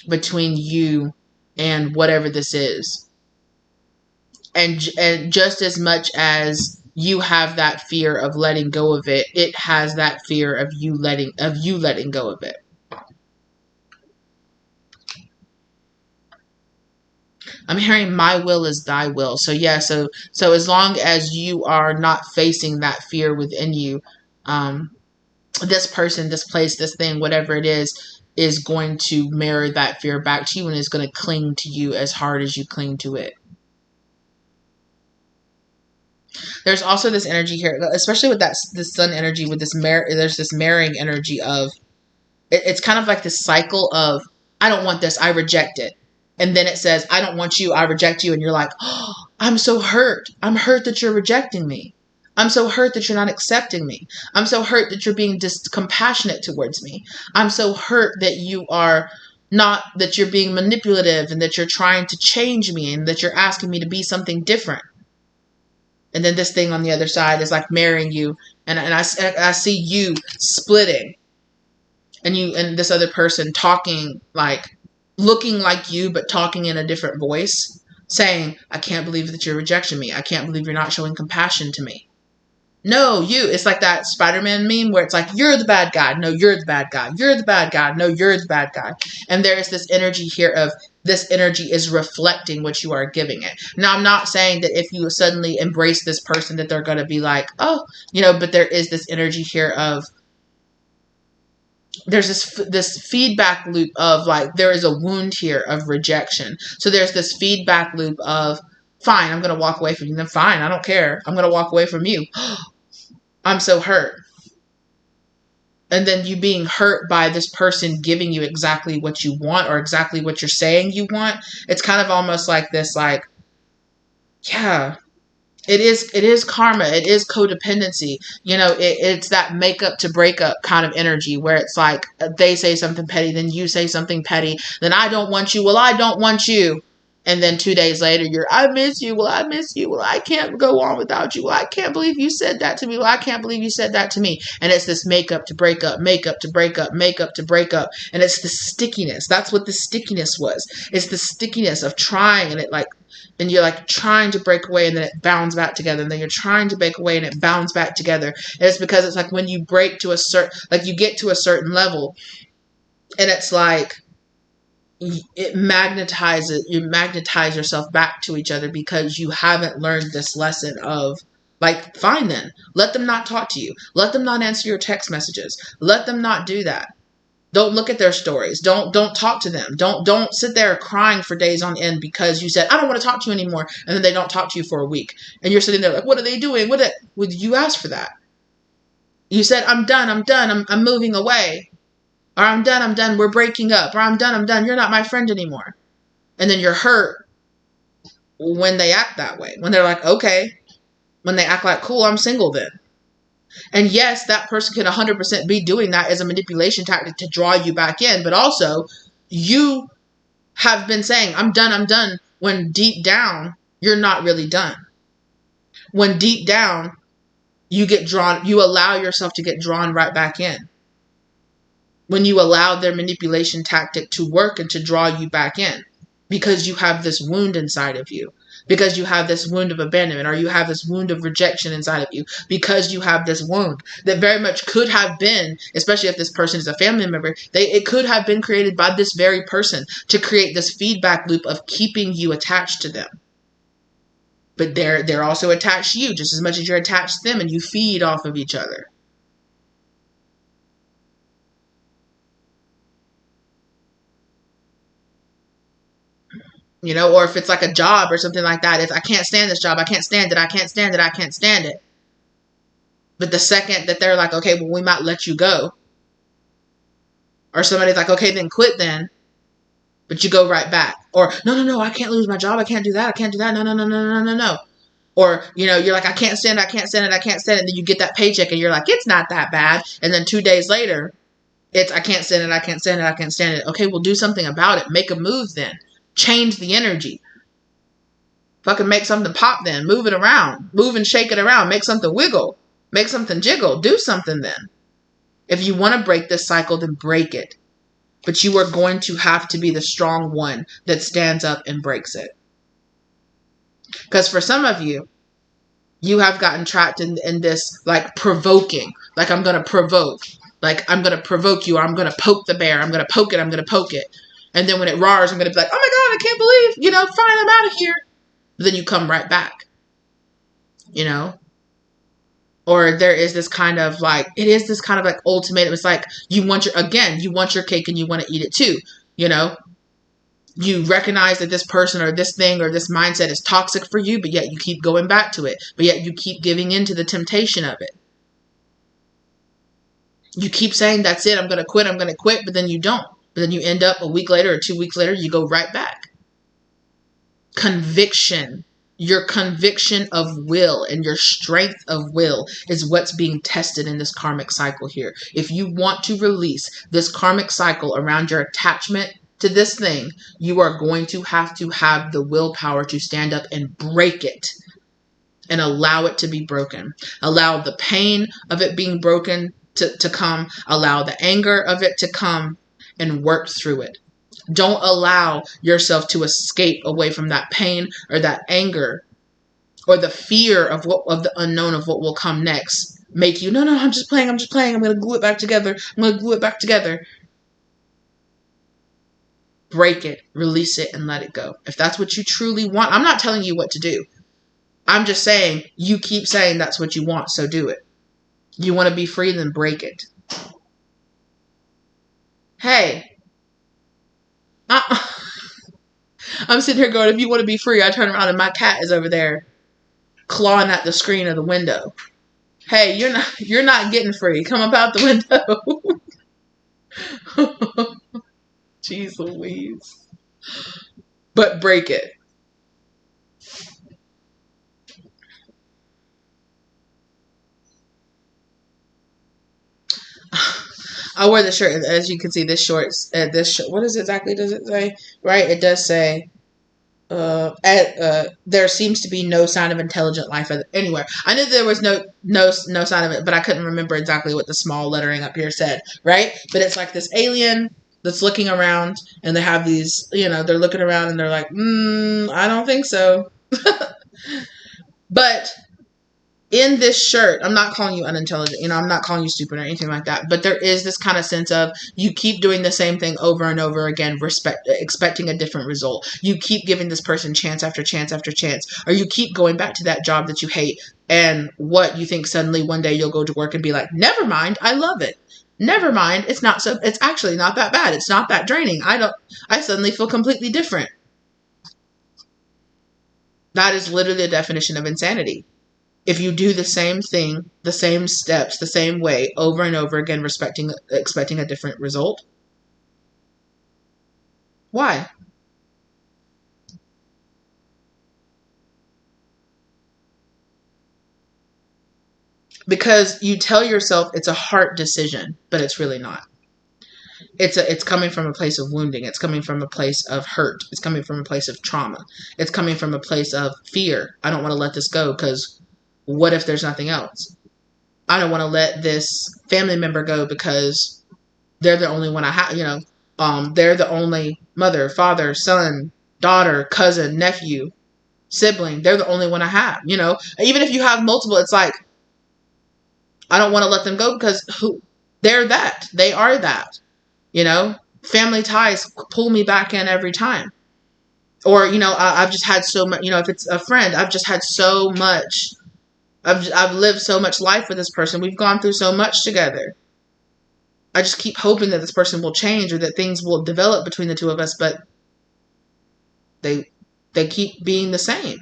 between you and whatever this is. And just as much as you have that fear of letting go of it, it has that fear of you letting go of it. I'm hearing my will is thy will. So yeah, so as long as you are not facing that fear within you, this person, this place, this thing, whatever it is going to mirror that fear back to you and is going to cling to you as hard as you cling to it. There's also this energy here, especially with this sun energy, with there's this marrying energy of, it's kind of like this cycle of, I don't want this, I reject it. And then it says, I don't want you, I reject you. And you're like, oh, I'm so hurt. I'm hurt that you're rejecting me. I'm so hurt that you're not accepting me. I'm so hurt that you're being compassionate towards me. I'm so hurt that that you're being manipulative and that you're trying to change me and that you're asking me to be something different. And then this thing on the other side is like marrying you. And I see you splitting. And this other person talking, like looking like you, but talking in a different voice, saying, I can't believe that you're rejecting me. I can't believe you're not showing compassion to me. No, you. It's like that Spider-Man meme where it's like, you're the bad guy. No, you're the bad guy. You're the bad guy. No, you're the bad guy. And there is this energy here of, this energy is reflecting what you are giving it. Now, I'm not saying that if you suddenly embrace this person that they're going to be like, oh, but there is this energy here of, there's this feedback loop of like, there is a wound here of rejection. So there's this feedback loop of, fine, I'm going to walk away from you. Then fine, I don't care. I'm going to walk away from you. I'm so hurt. And then you being hurt by this person giving you exactly what you want or exactly what you're saying you want. It's kind of almost like this, like, yeah, it is karma. It is codependency. It's that makeup to breakup kind of energy where it's like they say something petty, then you say something petty, then I don't want you. Well, I don't want you. And then 2 days later, I miss you. Well, I miss you. Well, I can't go on without you. Well, I can't believe you said that to me. Well, I can't believe you said that to me. And it's this makeup to breakup, makeup to breakup, makeup to breakup. And it's the stickiness. That's what the stickiness was. It's the stickiness of trying, and you're like trying to break away and then it bounds back together. And then you're trying to break away and it bounds back together. And it's because it's like when you break to you get to a certain level and it's like, you magnetize yourself back to each other because you haven't learned this lesson of, like, fine then. Let them not talk to you. Let them not answer your text messages. Let them not do that. Don't look at their stories. Don't talk to them. Don't sit there crying for days on end because you said, I don't want to talk to you anymore. And then they don't talk to you for a week. And you're sitting there like, what are they doing? Well, you asked for that. You said, I'm done. I'm moving away. Or I'm done, we're breaking up. Or I'm done, you're not my friend anymore. And then you're hurt when they act that way. When they're like, okay. When they act like, cool, I'm single then. And yes, that person can 100% be doing that as a manipulation tactic to draw you back in. But also, you have been saying, I'm done, when deep down, you're not really done. When deep down, you allow yourself to get drawn right back in. When you allow their manipulation tactic to work and to draw you back in, because you have this wound inside of you, because you have this wound of abandonment, or you have this wound of rejection inside of you, because you have this wound that very much could have been, especially if this person is a family member, it could have been created by this very person to create this feedback loop of keeping you attached to them. But they're also attached to you just as much as you're attached to them, and you feed off of each other. You know, or if it's like a job or something like that, if I can't stand this job, I can't stand it, I can't stand it, I can't stand it. But the second that they're like, okay, well, we might let you go. Or somebody's like, okay, then quit then. But you go right back. Or, no, I can't lose my job. I can't do that. I can't do that. No. Or, you know, you're like, I can't stand it. I can't stand it. I can't stand it. And then you get that paycheck and you're like, it's not that bad. And then 2 days later, it's, I can't stand it. I can't stand it. I can't stand it. Okay, well, do something about it. Make a move then. Change the energy. Fucking make something pop then. Move it around. Move and shake it around. Make something wiggle. Make something jiggle. Do something then. If you want to break this cycle, then break it. But you are going to have to be the strong one that stands up and breaks it. Because for some of you, you have gotten trapped in this like provoking. Like I'm going to provoke. Like I'm going to provoke you. Or I'm going to poke the bear. I'm going to poke it. I'm going to poke it. And then when it roars, I'm going to be like, oh my God, I can't believe, you know, fine, I'm out of here. But then you come right back. You know? Or there is this kind of like, it is this kind of like ultimatum. It's like you want your cake and you want to eat it too. You know, you recognize that this person or this thing or this mindset is toxic for you, but yet you keep going back to it. But yet you keep giving in to the temptation of it. You keep saying, that's it, I'm going to quit, but then you don't. But then you end up a week later or 2 weeks later, you go right back. Conviction. Your conviction of will and your strength of will is what's being tested in this karmic cycle here. If you want to release this karmic cycle around your attachment to this thing, you are going to have the willpower to stand up and break it and allow it to be broken. Allow the pain of it being broken to come. Allow the anger of it to come and work through it. Don't allow yourself to escape away from that pain or that anger or the fear of the unknown of what will come next. Make you, no, I'm just playing. I'm going to glue it back together. Break it, release it, and let it go. If that's what you truly want, I'm not telling you what to do. I'm just saying, you keep saying that's what you want, so do it. You want to be free, then break it. Hey. I'm sitting here going, if you want to be free, I turn around and my cat is over there clawing at the screen of the window. Hey, you're not getting free. Come up out the window. Jeez Louise. But break it. I wore the shirt, as you can see, this shorts. What is exactly does it say? Right, it does say. There seems to be no sign of intelligent life anywhere. I knew there was no sign of it, but I couldn't remember exactly what the small lettering up here said. Right, but it's like this alien that's looking around, and they have these. You know, they're looking around and they're like, I don't think so. But in this shirt, I'm not calling you unintelligent, you know, I'm not calling you stupid or anything like that, but there is this kind of sense of you keep doing the same thing over and over again, expecting a different result. You keep giving this person chance after chance after chance, or you keep going back to that job that you hate, and what you think suddenly one day you'll go to work and be like, never mind, I love it. Never mind, it's actually not that bad. It's not that draining. I suddenly feel completely different. That is literally the definition of insanity. If you do the same thing, the same steps, the same way, over and over again, expecting a different result. Why? Because you tell yourself it's a heart decision, but it's really not. It's coming from a place of wounding. It's coming from a place of hurt. It's coming from a place of trauma. It's coming from a place of fear. I don't want to let this go because what if there's nothing else? I don't want to let this family member go because they're the only one I have, you know, they're the only mother, father, son, daughter, cousin, nephew, sibling. They're the only one I have, you know. Even if you have multiple, it's like, I don't want to let them go because they're that. They are that, you know. Family ties pull me back in every time. Or, you know, I've just had so much, you know, if it's a friend, I've just had so much. I've lived so much life with this person. We've gone through so much together. I just keep hoping that this person will change or that things will develop between the two of us, but They keep being the same.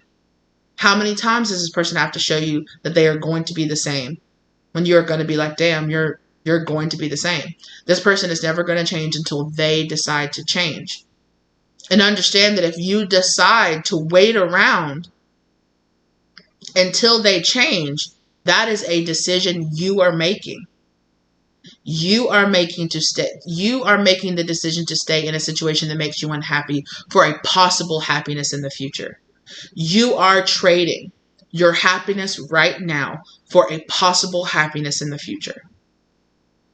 How many times does this person have to show you that they are going to be the same when you're going to be like, damn, you're going to be the same? This person is never going to change until they decide to change. And understand that if you decide to wait around until they change, that is a decision you are making. You are making to stay. You are making the decision to stay in a situation that makes you unhappy for a possible happiness in the future. You are trading your happiness right now for a possible happiness in the future.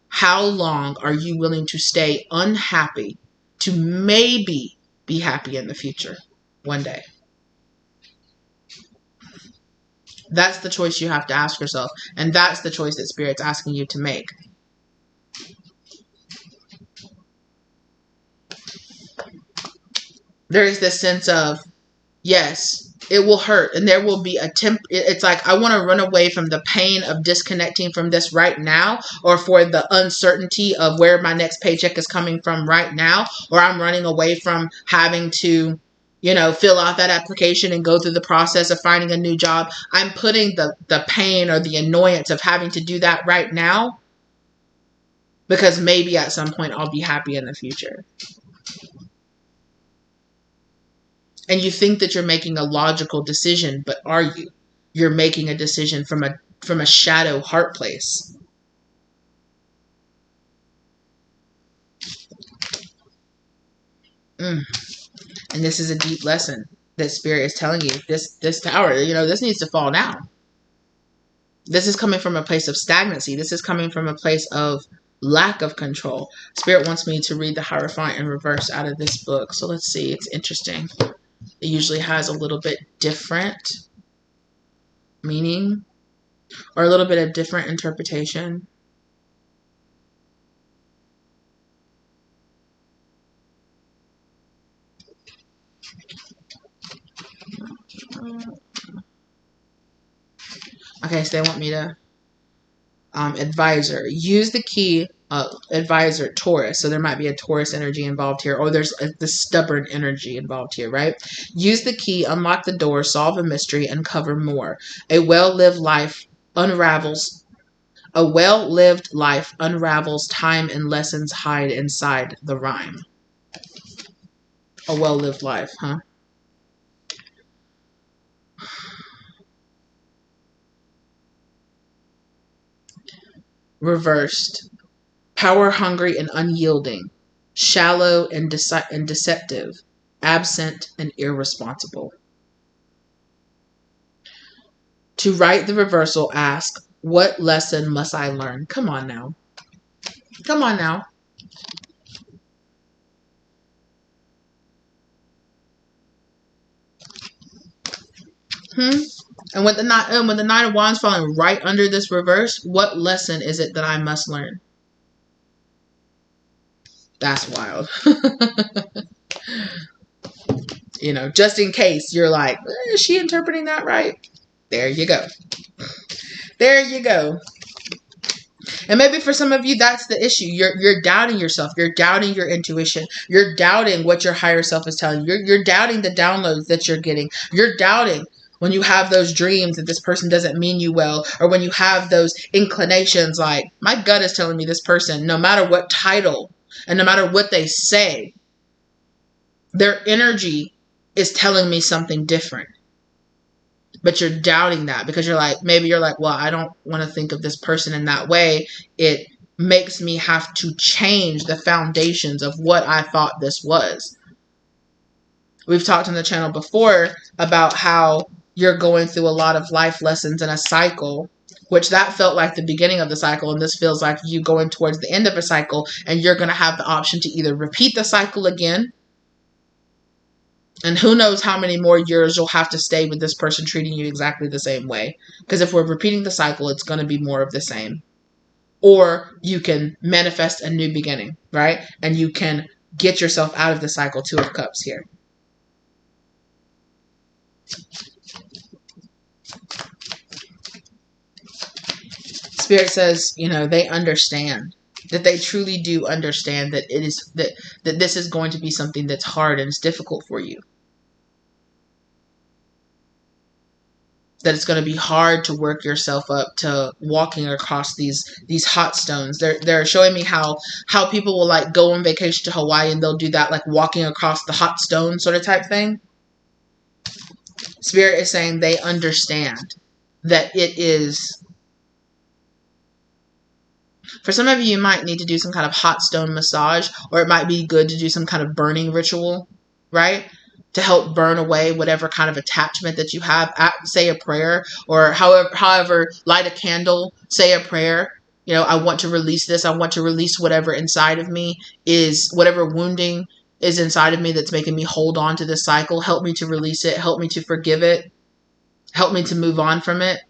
How long are you willing to stay unhappy to maybe be happy in the future one day? That's the choice you have to ask yourself. And that's the choice that Spirit's asking you to make. There is this sense of, yes, it will hurt. And there will be it's like, I want to run away from the pain of disconnecting from this right now, or for the uncertainty of where my next paycheck is coming from right now, or I'm running away from having to, fill out that application and go through the process of finding a new job. I'm putting the pain or the annoyance of having to do that right now because maybe at some point I'll be happy in the future. And you think that you're making a logical decision, but are you? You're making a decision from a shadow heart place. And this is a deep lesson that Spirit is telling you. This tower, this needs to fall down. This is coming from a place of stagnancy. This is coming from a place of lack of control. Spirit wants me to read the Hierophant in reverse out of this book. So let's see. It's interesting. It usually has a little bit different meaning or a little bit of different interpretation. Okay, so they want me to advisor. Use the key advisor Taurus. So there might be a Taurus energy involved here, or there's the stubborn energy involved here, right? Use the key, unlock the door, solve a mystery, uncover more. A well-lived life unravels. A well-lived life unravels time and lessons hide inside the rhyme. A well-lived life, huh? Reversed. Power hungry and unyielding. Shallow and deceptive. Absent and irresponsible. To write the reversal, ask, what lesson must I learn? Come on now. Come on now. And with the Nine of Wands falling right under this reverse, what lesson is it that I must learn? That's wild. Just in case you're like, is she interpreting that right? There you go. There you go. And maybe for some of you, that's the issue. You're doubting yourself. You're doubting your intuition. You're doubting what your higher self is telling you. You're doubting the downloads that you're getting. You're doubting when you have those dreams that this person doesn't mean you well, or when you have those inclinations like, my gut is telling me this person, no matter what title and no matter what they say, their energy is telling me something different. But you're doubting that because maybe you're like, well, I don't want to think of this person in that way. It makes me have to change the foundations of what I thought this was. We've talked on the channel before about how you're going through a lot of life lessons in a cycle, which that felt like the beginning of the cycle. And this feels like you going towards the end of a cycle, and you're going to have the option to either repeat the cycle again. And who knows how many more years you'll have to stay with this person treating you exactly the same way. Because if we're repeating the cycle, it's going to be more of the same. Or you can manifest a new beginning, right? And you can get yourself out of the cycle. Two of Cups here. Spirit says, they understand. That they truly do understand that it is that this is going to be something that's hard and it's difficult for you. that it's going to be hard to work yourself up to walking across these hot stones. They're showing me how people will like go on vacation to Hawaii and they'll do that, like walking across the hot stone sort of type thing. Spirit is saying they understand that it is, for some of you, you might need to do some kind of hot stone massage, or it might be good to do some kind of burning ritual, right? To help burn away whatever kind of attachment that you have. Say a prayer, or however, light a candle, say a prayer. You know, I want to release this. I want to release whatever inside of me is, whatever wounding is inside of me that's making me hold on to this cycle. Help me to release it. Help me to forgive it. Help me to move on from it.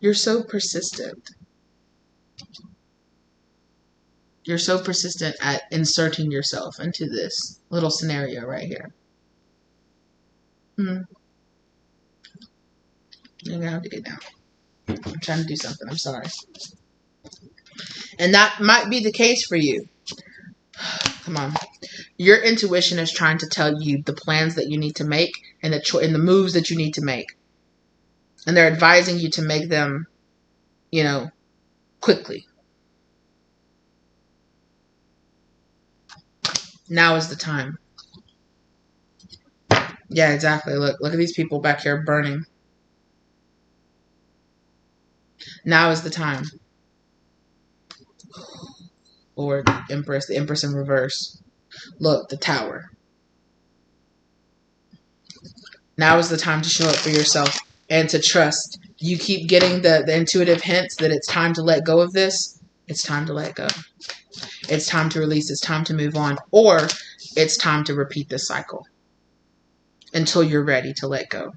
You're so persistent. You're so persistent at inserting yourself into this little scenario right here. You're going to have to get down. I'm trying to do something. I'm sorry. And that might be the case for you. Come on. Your intuition is trying to tell you the plans that you need to make and the moves that you need to make. And they're advising you to make them, you know, quickly. Now is the time. Yeah, exactly. Look at these people back here burning. Now is the time. Or the Empress in reverse. Look, the Tower. Now is the time to show up for yourself and to trust. You keep getting the intuitive hints that it's time to let go of this. It's time to let go. It's time to release. It's time to move on. Or it's time to repeat this cycle until you're ready to let go.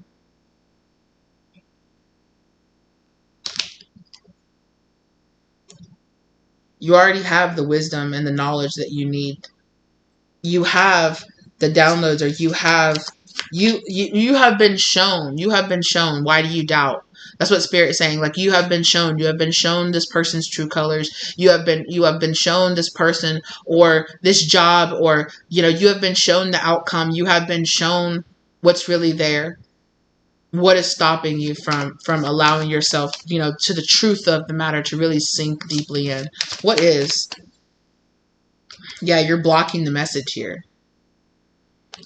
You already have the wisdom and the knowledge that you need. You have the downloads, or you have been shown. You have been shown. Why do you doubt? That's what Spirit is saying. Like, you have been shown. You have been shown this person's true colors. You have been shown this person or this job, or you have been shown the outcome. You have been shown what's really there. What is stopping you from allowing yourself, to the truth of the matter, to really sink deeply in? What is? Yeah, you're blocking the message here.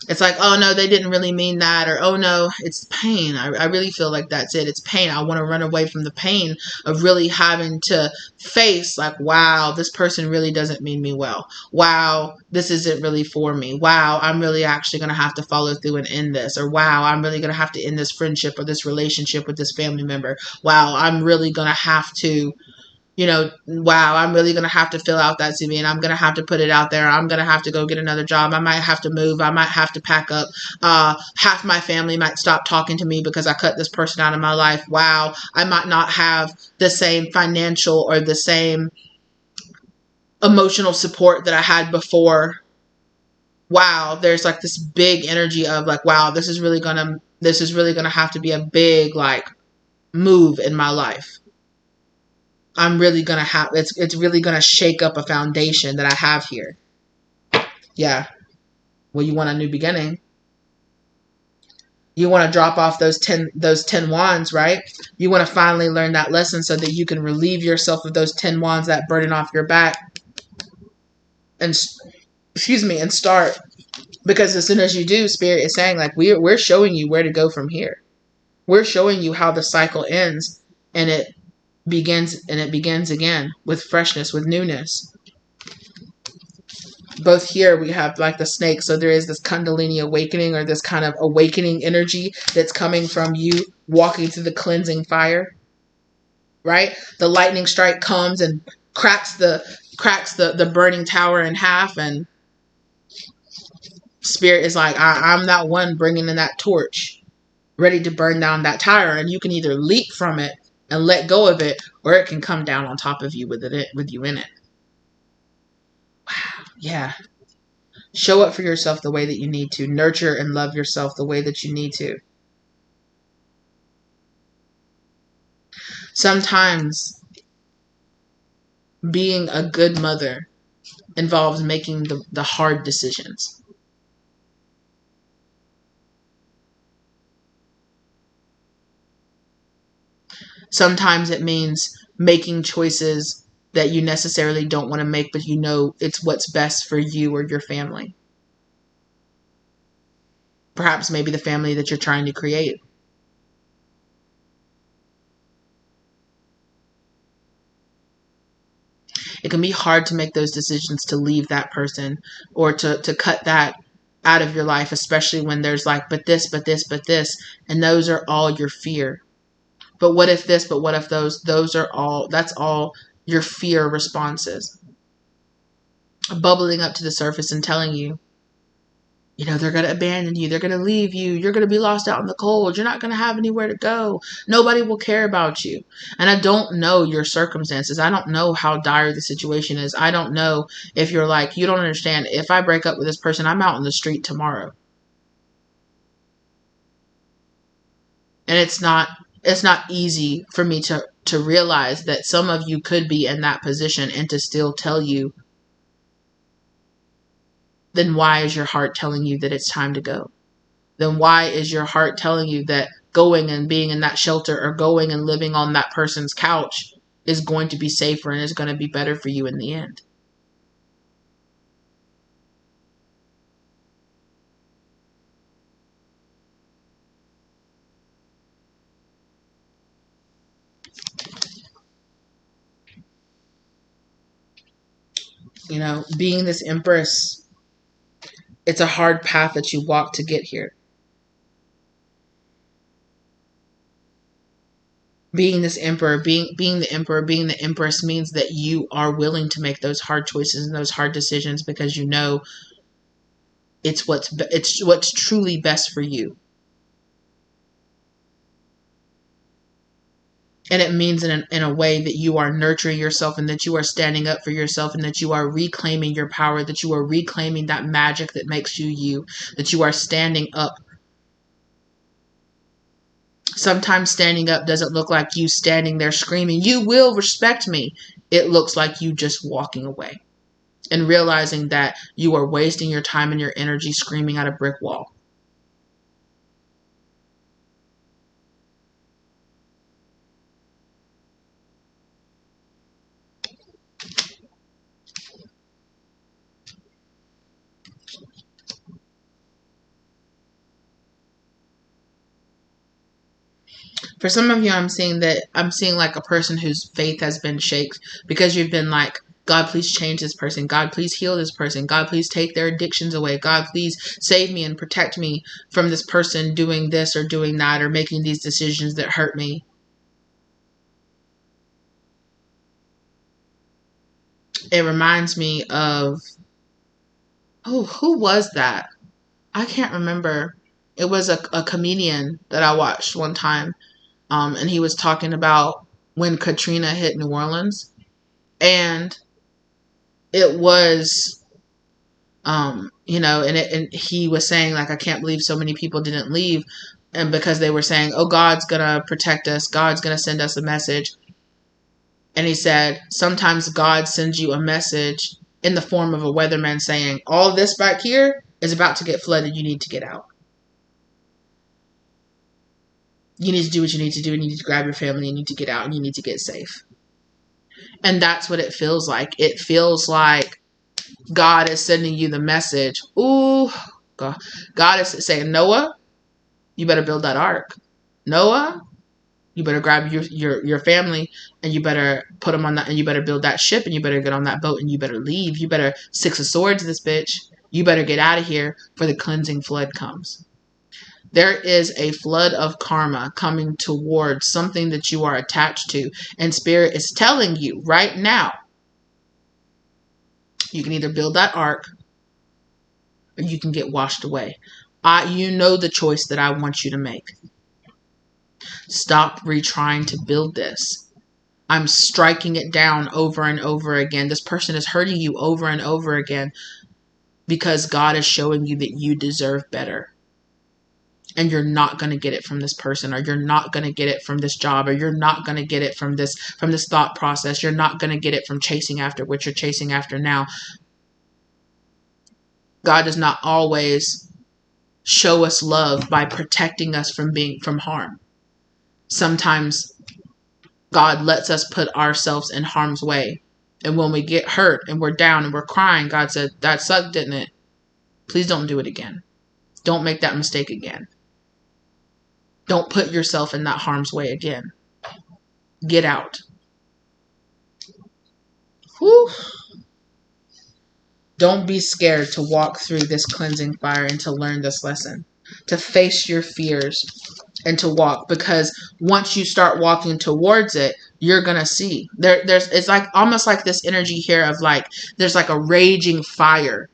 It's like, oh no, they didn't really mean that, or oh no, it's pain. I really feel like that's it. It's pain. I want to run away from the pain of really having to face, like, wow, this person really doesn't mean me well. Wow, this isn't really for me. Wow, I'm really actually going to have to follow through and end this. Or wow, I'm really going to have to end this friendship or this relationship with this family member. Wow, I'm really going to have to, wow, I'm really going to have to fill out that CV, and I'm going to have to put it out there. I'm going to have to go get another job. I might have to move. I might have to pack up. Half my family might stop talking to me because I cut this person out of my life. Wow, I might not have the same financial or the same emotional support that I had before. Wow, there's like this big energy of like, wow, this is really going to have to be a big like move in my life. I'm really going to have, it's really going to shake up a foundation that I have here. Yeah. Well, you want a new beginning. You want to drop off those 10 wands, right? You want to finally learn that lesson so that you can relieve yourself of those 10 wands, that burden off your back. And, and start. Because as soon as you do, Spirit is saying, like, we're showing you where to go from here. We're showing you how the cycle ends, and it begins again with freshness, with newness. Both here we have like the snake, so there is this Kundalini awakening, or this kind of awakening energy that's coming from you walking through the cleansing fire, right? The lightning strike comes and cracks the burning tower in half, and Spirit is like, I'm that one bringing in that torch, ready to burn down that tower, and you can either leap from it and let go of it, or it can come down on top of you with you in it. Wow. Yeah. Show up for yourself the way that you need to. Nurture and love yourself the way that you need to. Sometimes being a good mother involves making the hard decisions. Sometimes it means making choices that you necessarily don't want to make, but you know it's what's best for you or your family. Perhaps maybe the family that you're trying to create. It can be hard to make those decisions to leave that person or to cut that out of your life, especially when there's like, but this, but this, but this. And those are all your fear. But what if this, but what if those are all, that's all your fear responses bubbling up to the surface and telling you, you know, they're going to abandon you. They're going to leave you. You're going to be lost out in the cold. You're not going to have anywhere to go. Nobody will care about you. And I don't know your circumstances. I don't know how dire the situation is. I don't know if you're like, you don't understand. If I break up with this person, I'm out in the street tomorrow. And it's not easy for me to realize that some of you could be in that position and to still tell you, then why is your heart telling you that it's time to go? Then why is your heart telling you that going and being in that shelter or going and living on that person's couch is going to be safer and is going to be better for you in the end? You know, being this empress, it's a hard path that you walk to get here. Being this emperor, being the emperor, being the empress means that you are willing to make those hard choices and those hard decisions because you know it's what's truly best for you. And it means in a way that you are nurturing yourself and that you are standing up for yourself and that you are reclaiming your power, that you are reclaiming that magic that makes you you, that you are standing up. Sometimes standing up doesn't look like you standing there screaming, you will respect me. It looks like you just walking away and realizing that you are wasting your time and your energy screaming at a brick wall. For some of you, I'm seeing like a person whose faith has been shaken because you've been like, God, please change this person. God, please heal this person. God, please take their addictions away. God, please save me and protect me from this person doing this or doing that or making these decisions that hurt me. It reminds me of, oh, who was that? I can't remember. It was a comedian that I watched one time. And he was talking about when Katrina hit New Orleans. And it was, you know, and he was saying, like, I can't believe so many people didn't leave. And because they were saying, oh, God's going to protect us. God's going to send us a message. And he said, sometimes God sends you a message in the form of a weatherman saying, all this back here is about to get flooded. You need to get out. You need to do what you need to do. You need to grab your family. You need to get out and you need to get safe. And that's what it feels like. It feels like God is sending you the message. Ooh, God is saying, Noah, you better build that ark. Noah, you better grab your family and you better put them on that and you better build that ship and you better get on that boat and you better leave. You better 6 of swords this bitch. You better get out of here for the cleansing flood comes. There is a flood of karma coming towards something that you are attached to. And Spirit is telling you right now, you can either build that ark or you can get washed away. You know the choice that I want you to make. Stop retrying to build this. I'm striking it down over and over again. This person is hurting you over and over again because God is showing you that you deserve better. And you're not going to get it from this person, or you're not going to get it from this job, or you're not going to get it from this thought process. You're not going to get it from chasing after what you're chasing after now. God does not always show us love by protecting us from harm. Sometimes God lets us put ourselves in harm's way. And when we get hurt and we're down and we're crying, God said, that sucked, didn't it? Please don't do it again. Don't make that mistake again. Don't put yourself in that harm's way again. Get out. Whew. Don't be scared to walk through this cleansing fire and to learn this lesson. To face your fears and to walk, because once you start walking towards it, you're gonna see it's like almost like this energy here of like there's like a raging fire,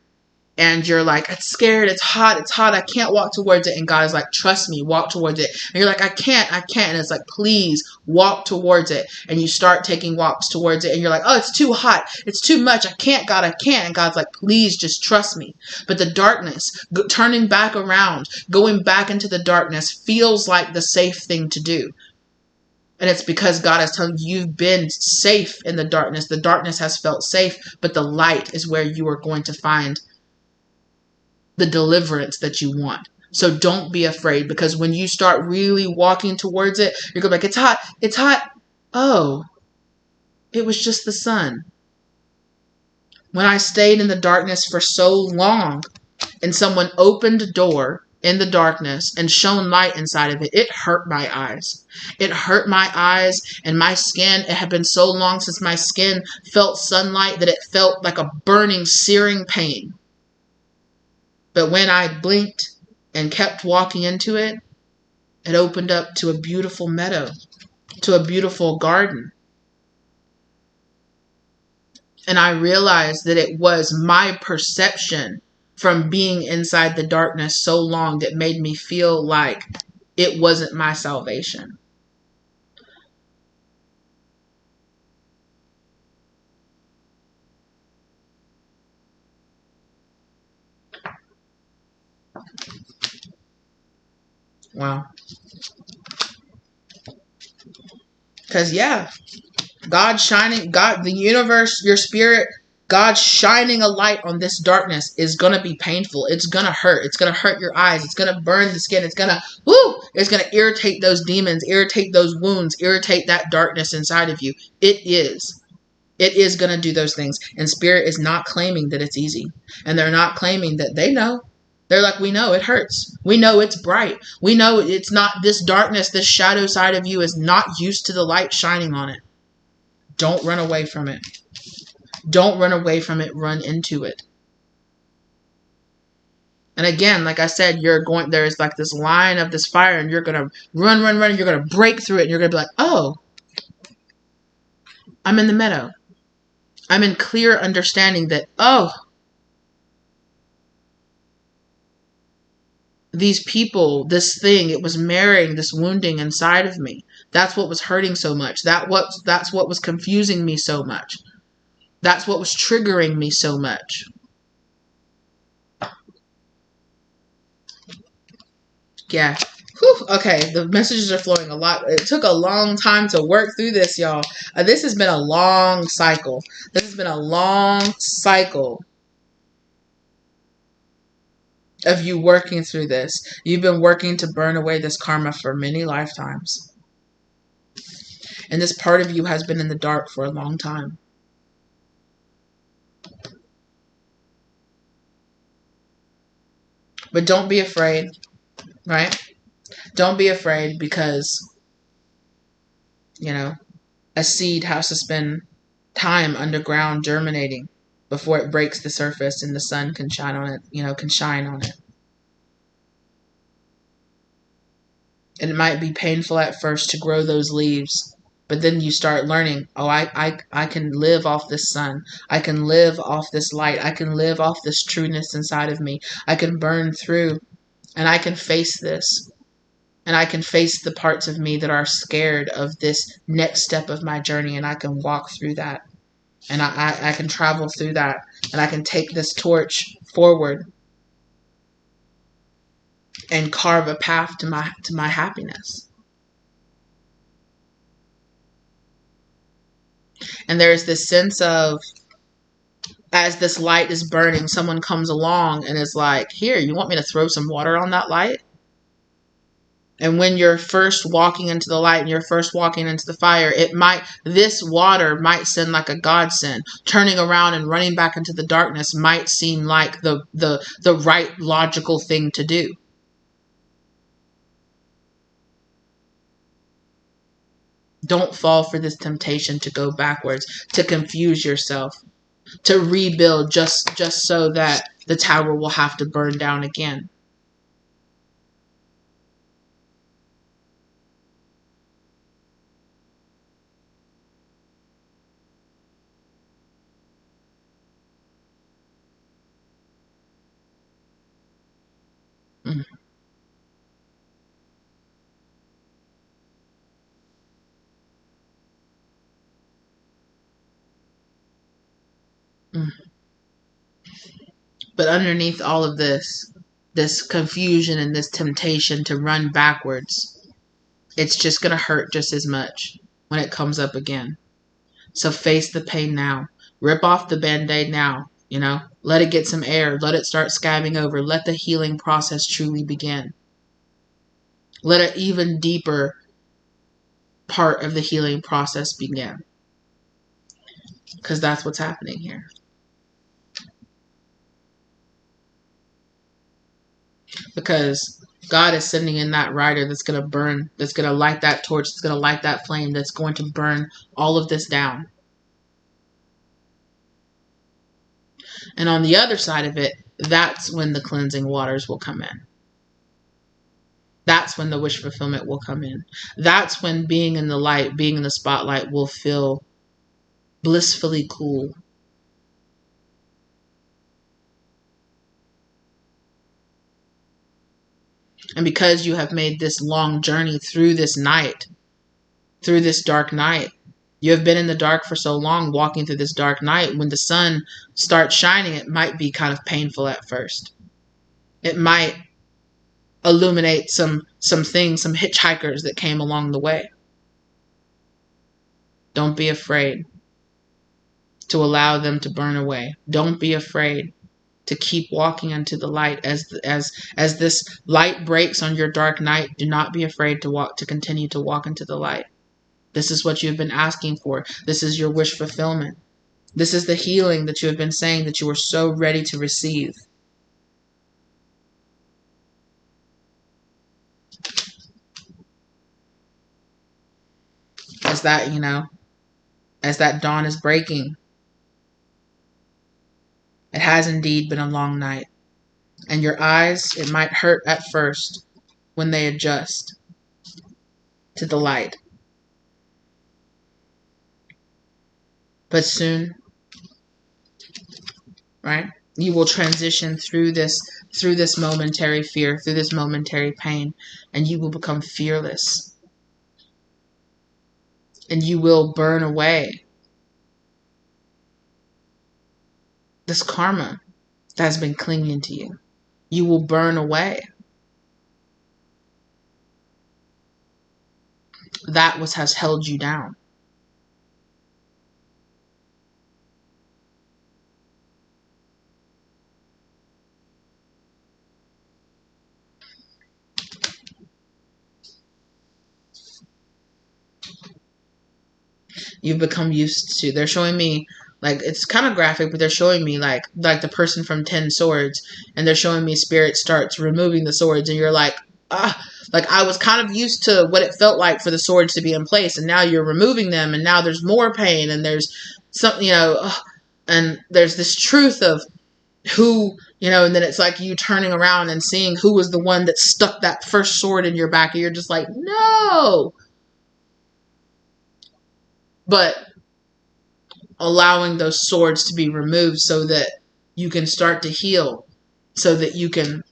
and you're like, it's scared, it's hot, I can't walk towards it. And God is like, trust me, walk towards it. And you're like, I can't. And it's like, please walk towards it. And you start taking walks towards it, and you're like, oh, it's too hot, it's too much, I can't, God, I can't. And God's like, please just trust me. But the darkness, turning back around, going back into the darkness feels like the safe thing to do. And it's because God is telling you, you've been safe in the darkness. The darkness has felt safe, but the light is where you are going to find the deliverance that you want. So don't be afraid, because when you start really walking towards it, you're going to be like, it's hot, it's hot. Oh, it was just the sun. When I stayed in the darkness for so long and someone opened a door in the darkness and shone light inside of it, it hurt my eyes. It hurt my eyes and my skin. It had been so long since my skin felt sunlight that it felt like a burning, searing pain. But when I blinked and kept walking into it, it opened up to a beautiful meadow, to a beautiful garden. And I realized that it was my perception from being inside the darkness so long that made me feel like it wasn't my salvation. Wow. Because, yeah, God shining, God, the universe, your spirit, God shining a light on this darkness is going to be painful. It's going to hurt. It's going to hurt your eyes. It's going to burn the skin. It's going to irritate those demons, irritate those wounds, irritate that darkness inside of you. It is going to do those things. And spirit is not claiming that it's easy. And they're not claiming that they know. They're like, we know it hurts. We know it's bright. We know it's not, this darkness, this shadow side of you is not used to the light shining on it. Don't run away from it. Don't run away from it. Run into it. And again, like I said, there's like this line of this fire, and you're going to run. And you're going to break through it. And you're going to be like, oh, I'm in the meadow. I'm in clear understanding that, oh, these people, this thing, it was marrying this wounding inside of me. That's what was hurting so much. That's what was confusing me so much. That's what was triggering me so much. Yeah. Whew. Okay, the messages are flowing a lot. It took a long time to work through this, y'all. This has been a long cycle. This has been a long cycle of you working through this. You've been working to burn away this karma for many lifetimes. And this part of you has been in the dark for a long time. But don't be afraid, right? Don't be afraid, because, a seed has to spend time underground germinating before it breaks the surface and the sun can shine on it, And it might be painful at first to grow those leaves, but then you start learning, oh, I can live off this sun. I can live off this light. I can live off this trueness inside of me. I can burn through, and I can face this. And I can face the parts of me that are scared of this next step of my journey, and I can walk through that. And I can travel through that, and I can take this torch forward and carve a path to my happiness. And there's this sense of, as this light is burning, someone comes along and is like, here, you want me to throw some water on that light? And when you're first walking into the light and you're first walking into the fire, this water might seem like a godsend. Turning around and running back into the darkness might seem like the right logical thing to do. Don't fall for this temptation to go backwards, to confuse yourself, to rebuild just so that the tower will have to burn down again. Mm. Mm. But underneath all of this confusion and this temptation to run backwards, it's just going to hurt just as much when it comes up again. So face the pain now. Rip off the Band-Aid now. Let it get some air. Let it start scabbing over. Let the healing process truly begin. Let an even deeper part of the healing process begin. Because that's what's happening here. Because God is sending in that rider that's going to burn, that's going to light that torch, that's going to light that flame, that's going to burn all of this down. And on the other side of it, that's when the cleansing waters will come in. That's when the wish fulfillment will come in. That's when being in the light, being in the spotlight will feel blissfully cool. And because you have made this long journey through this night, through this dark night, you have been in the dark for so long, walking through this dark night. When the sun starts shining, it might be kind of painful at first. It might illuminate some things, some hitchhikers that came along the way. Don't be afraid to allow them to burn away. Don't be afraid to keep walking into the light as this light breaks on your dark night. Do not be afraid to continue to walk into the light. This is what you've been asking for. This is your wish fulfillment. This is the healing that you have been saying that you are so ready to receive. As that dawn is breaking, it has indeed been a long night. And your eyes, it might hurt at first when they adjust to the light. But soon, right, you will transition through this momentary fear, through this momentary pain, and you will become fearless. And you will burn away this karma that has been clinging to you. You will burn away that which has held you down. You've become used to. They're showing me, like, it's kind of graphic, but they're showing me like the person from 10 Swords, and they're showing me Spirit starts removing the swords, and you're like, like I was kind of used to what it felt like for the swords to be in place, and now you're removing them, and now there's more pain, and there's something, and there's this truth of who, and then it's like you turning around and seeing who was the one that stuck that first sword in your back, and you're just like, no. But allowing those swords to be removed so that you can start to heal, so that you can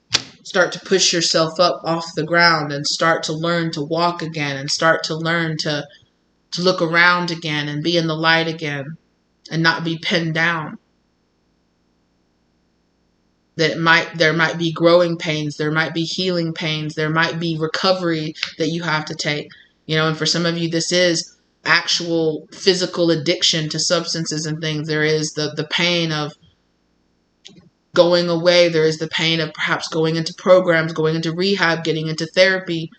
start to push yourself up off the ground and start to learn to walk again, and start to learn to look around again and be in the light again and not be pinned down. That there might be growing pains, there might be healing pains, there might be recovery that you have to take. And for some of you, this is actual physical addiction to substances and things. There is the pain of going away. There is the pain of perhaps going into programs, going into rehab, getting into therapy.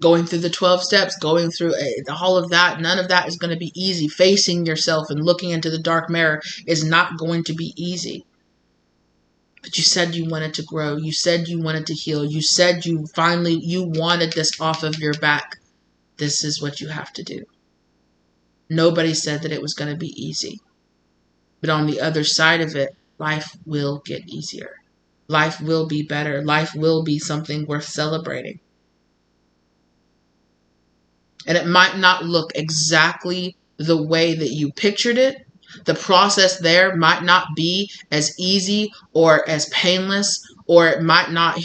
Going through the 12 steps, going through all of that, none of that is going to be easy. Facing yourself and looking into the dark mirror is not going to be easy. But you said you wanted to grow. You said you wanted to heal. You said you wanted this off of your back. This is what you have to do. Nobody said that it was going to be easy. But on the other side of it, life will get easier. Life will be better. Life will be something worth celebrating. And it might not look exactly the way that you pictured it. The process there might not be as easy or as painless, or it might not,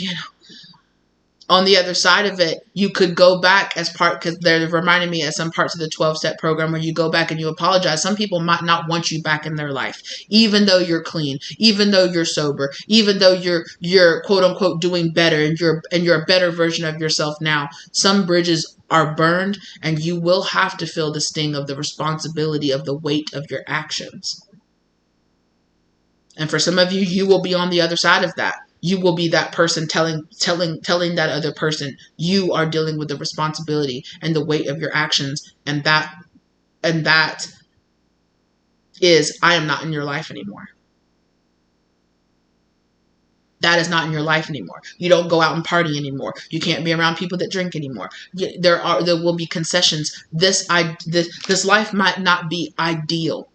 on the other side of it, you could go back as part, because they're reminding me of some parts of the 12-step program where you go back and you apologize. Some people might not want you back in their life, even though you're clean, even though you're sober, even though you're quote unquote doing better and you're a better version of yourself now. Some bridges are burned, and you will have to feel the sting of the responsibility of the weight of your actions. And for some of you, you will be on the other side of that. You will be that person telling that other person you are dealing with the responsibility and the weight of your actions. And that is, I am not in your life anymore. That is not in your life anymore. You don't go out and party anymore. You can't be around people that drink anymore. There will be concessions. This life might not be ideal,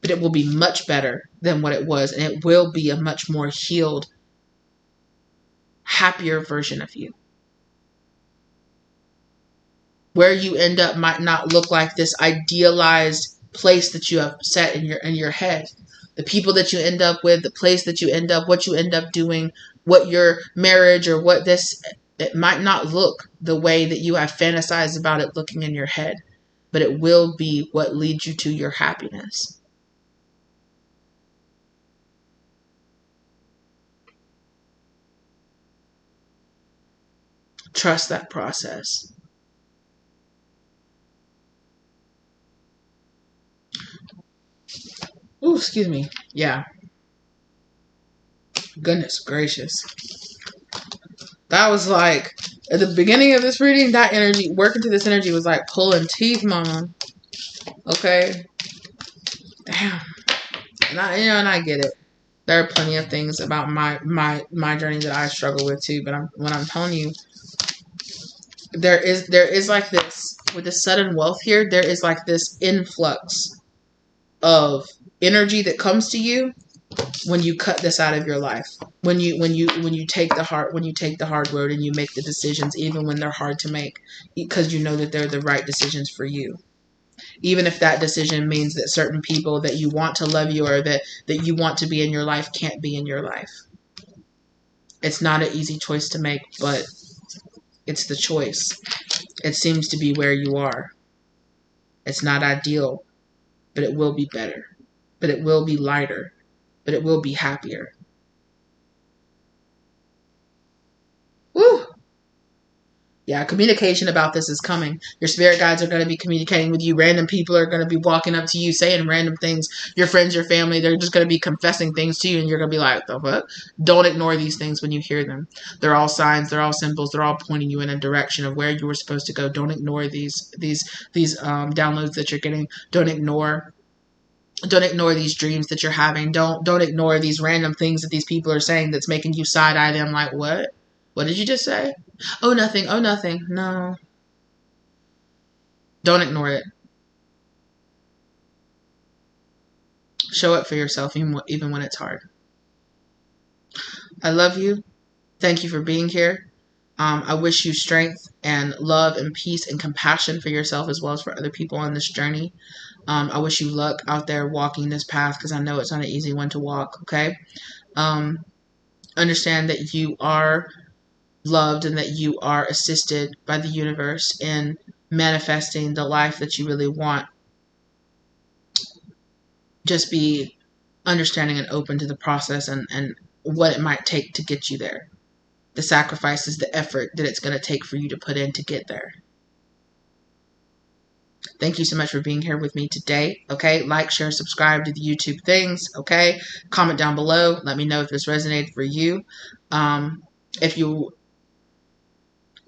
but it will be much better than what it was, and it will be a much more healed, happier version of you. Where you end up might not look like this idealized place that you have set in your head. The people that you end up with, the place that you end up, what you end up doing, what your marriage or what this, it might not look the way that you have fantasized about it looking in your head, but it will be what leads you to your happiness. Trust that process. Ooh, excuse me. Yeah. Goodness gracious. That was like, at the beginning of this reading, that energy, working through this energy was like pulling teeth, mama. Okay? Damn. And I get it. There are plenty of things about my journey that I struggle with too, but when I'm telling you, there is like this, with the sudden wealth here, there is like this influx of energy that comes to you when you cut this out of your life. When you take the hard road and you make the decisions, even when they're hard to make, because you know that they're the right decisions for you. Even if that decision means that certain people that you want to love you or that you want to be in your life can't be in your life. It's not an easy choice to make, but it's the choice. It seems to be where you are. It's not ideal, but it will be better. But it will be lighter. But it will be happier. Woo! Yeah, communication about this is coming. Your spirit guides are going to be communicating with you. Random people are going to be walking up to you, saying random things. Your friends, your family, they're just going to be confessing things to you, and you're going to be like, the what? Don't ignore these things when you hear them. They're all signs. They're all symbols. They're all pointing you in a direction of where you were supposed to go. Don't ignore these downloads that you're getting. Don't ignore these dreams that you're having. Don't ignore these random things that these people are saying that's making you side-eye them like, what? What did you just say? Oh, nothing. Oh, nothing. No. Don't ignore it. Show up for yourself even when it's hard. I love you. Thank you for being here. I wish you strength and love and peace and compassion for yourself as well as for other people on this journey. I wish you luck out there walking this path, because I know it's not an easy one to walk, okay? Understand that you are loved and that you are assisted by the universe in manifesting the life that you really want. Just be understanding and open to the process and what it might take to get you there. The sacrifices, the effort that it's going to take for you to put in to get there. Thank you so much for being here with me today. Okay, like, share, subscribe to the YouTube things. Okay, comment down below. Let me know if this resonated for you. If you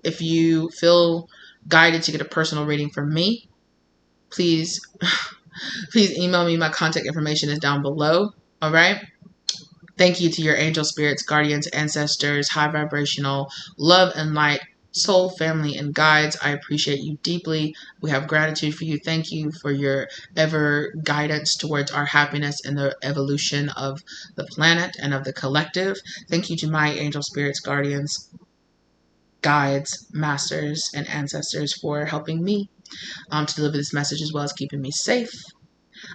If you feel guided to get a personal reading from me, please, please email me. My contact information is down below. All right. Thank you to your angel spirits, guardians, ancestors, high vibrational love and light, soul, family, and guides. I appreciate you deeply. We have gratitude for you. Thank you for your ever guidance towards our happiness and the evolution of the planet and of the collective. Thank you to my angel spirits, guardians, guides, masters, and ancestors for helping me to deliver this message as well as keeping me safe.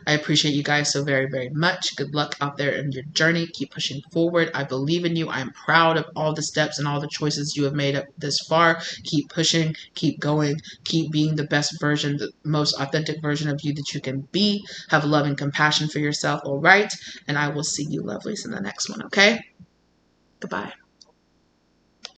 I appreciate you guys so very, very much. Good luck out there in your journey. Keep pushing forward. I believe in you. I am proud of all the steps and all the choices you have made up this far. Keep pushing. Keep going. Keep being the best version, the most authentic version of you that you can be. Have love and compassion for yourself, all right? And I will see you lovelies in the next one, okay? Goodbye.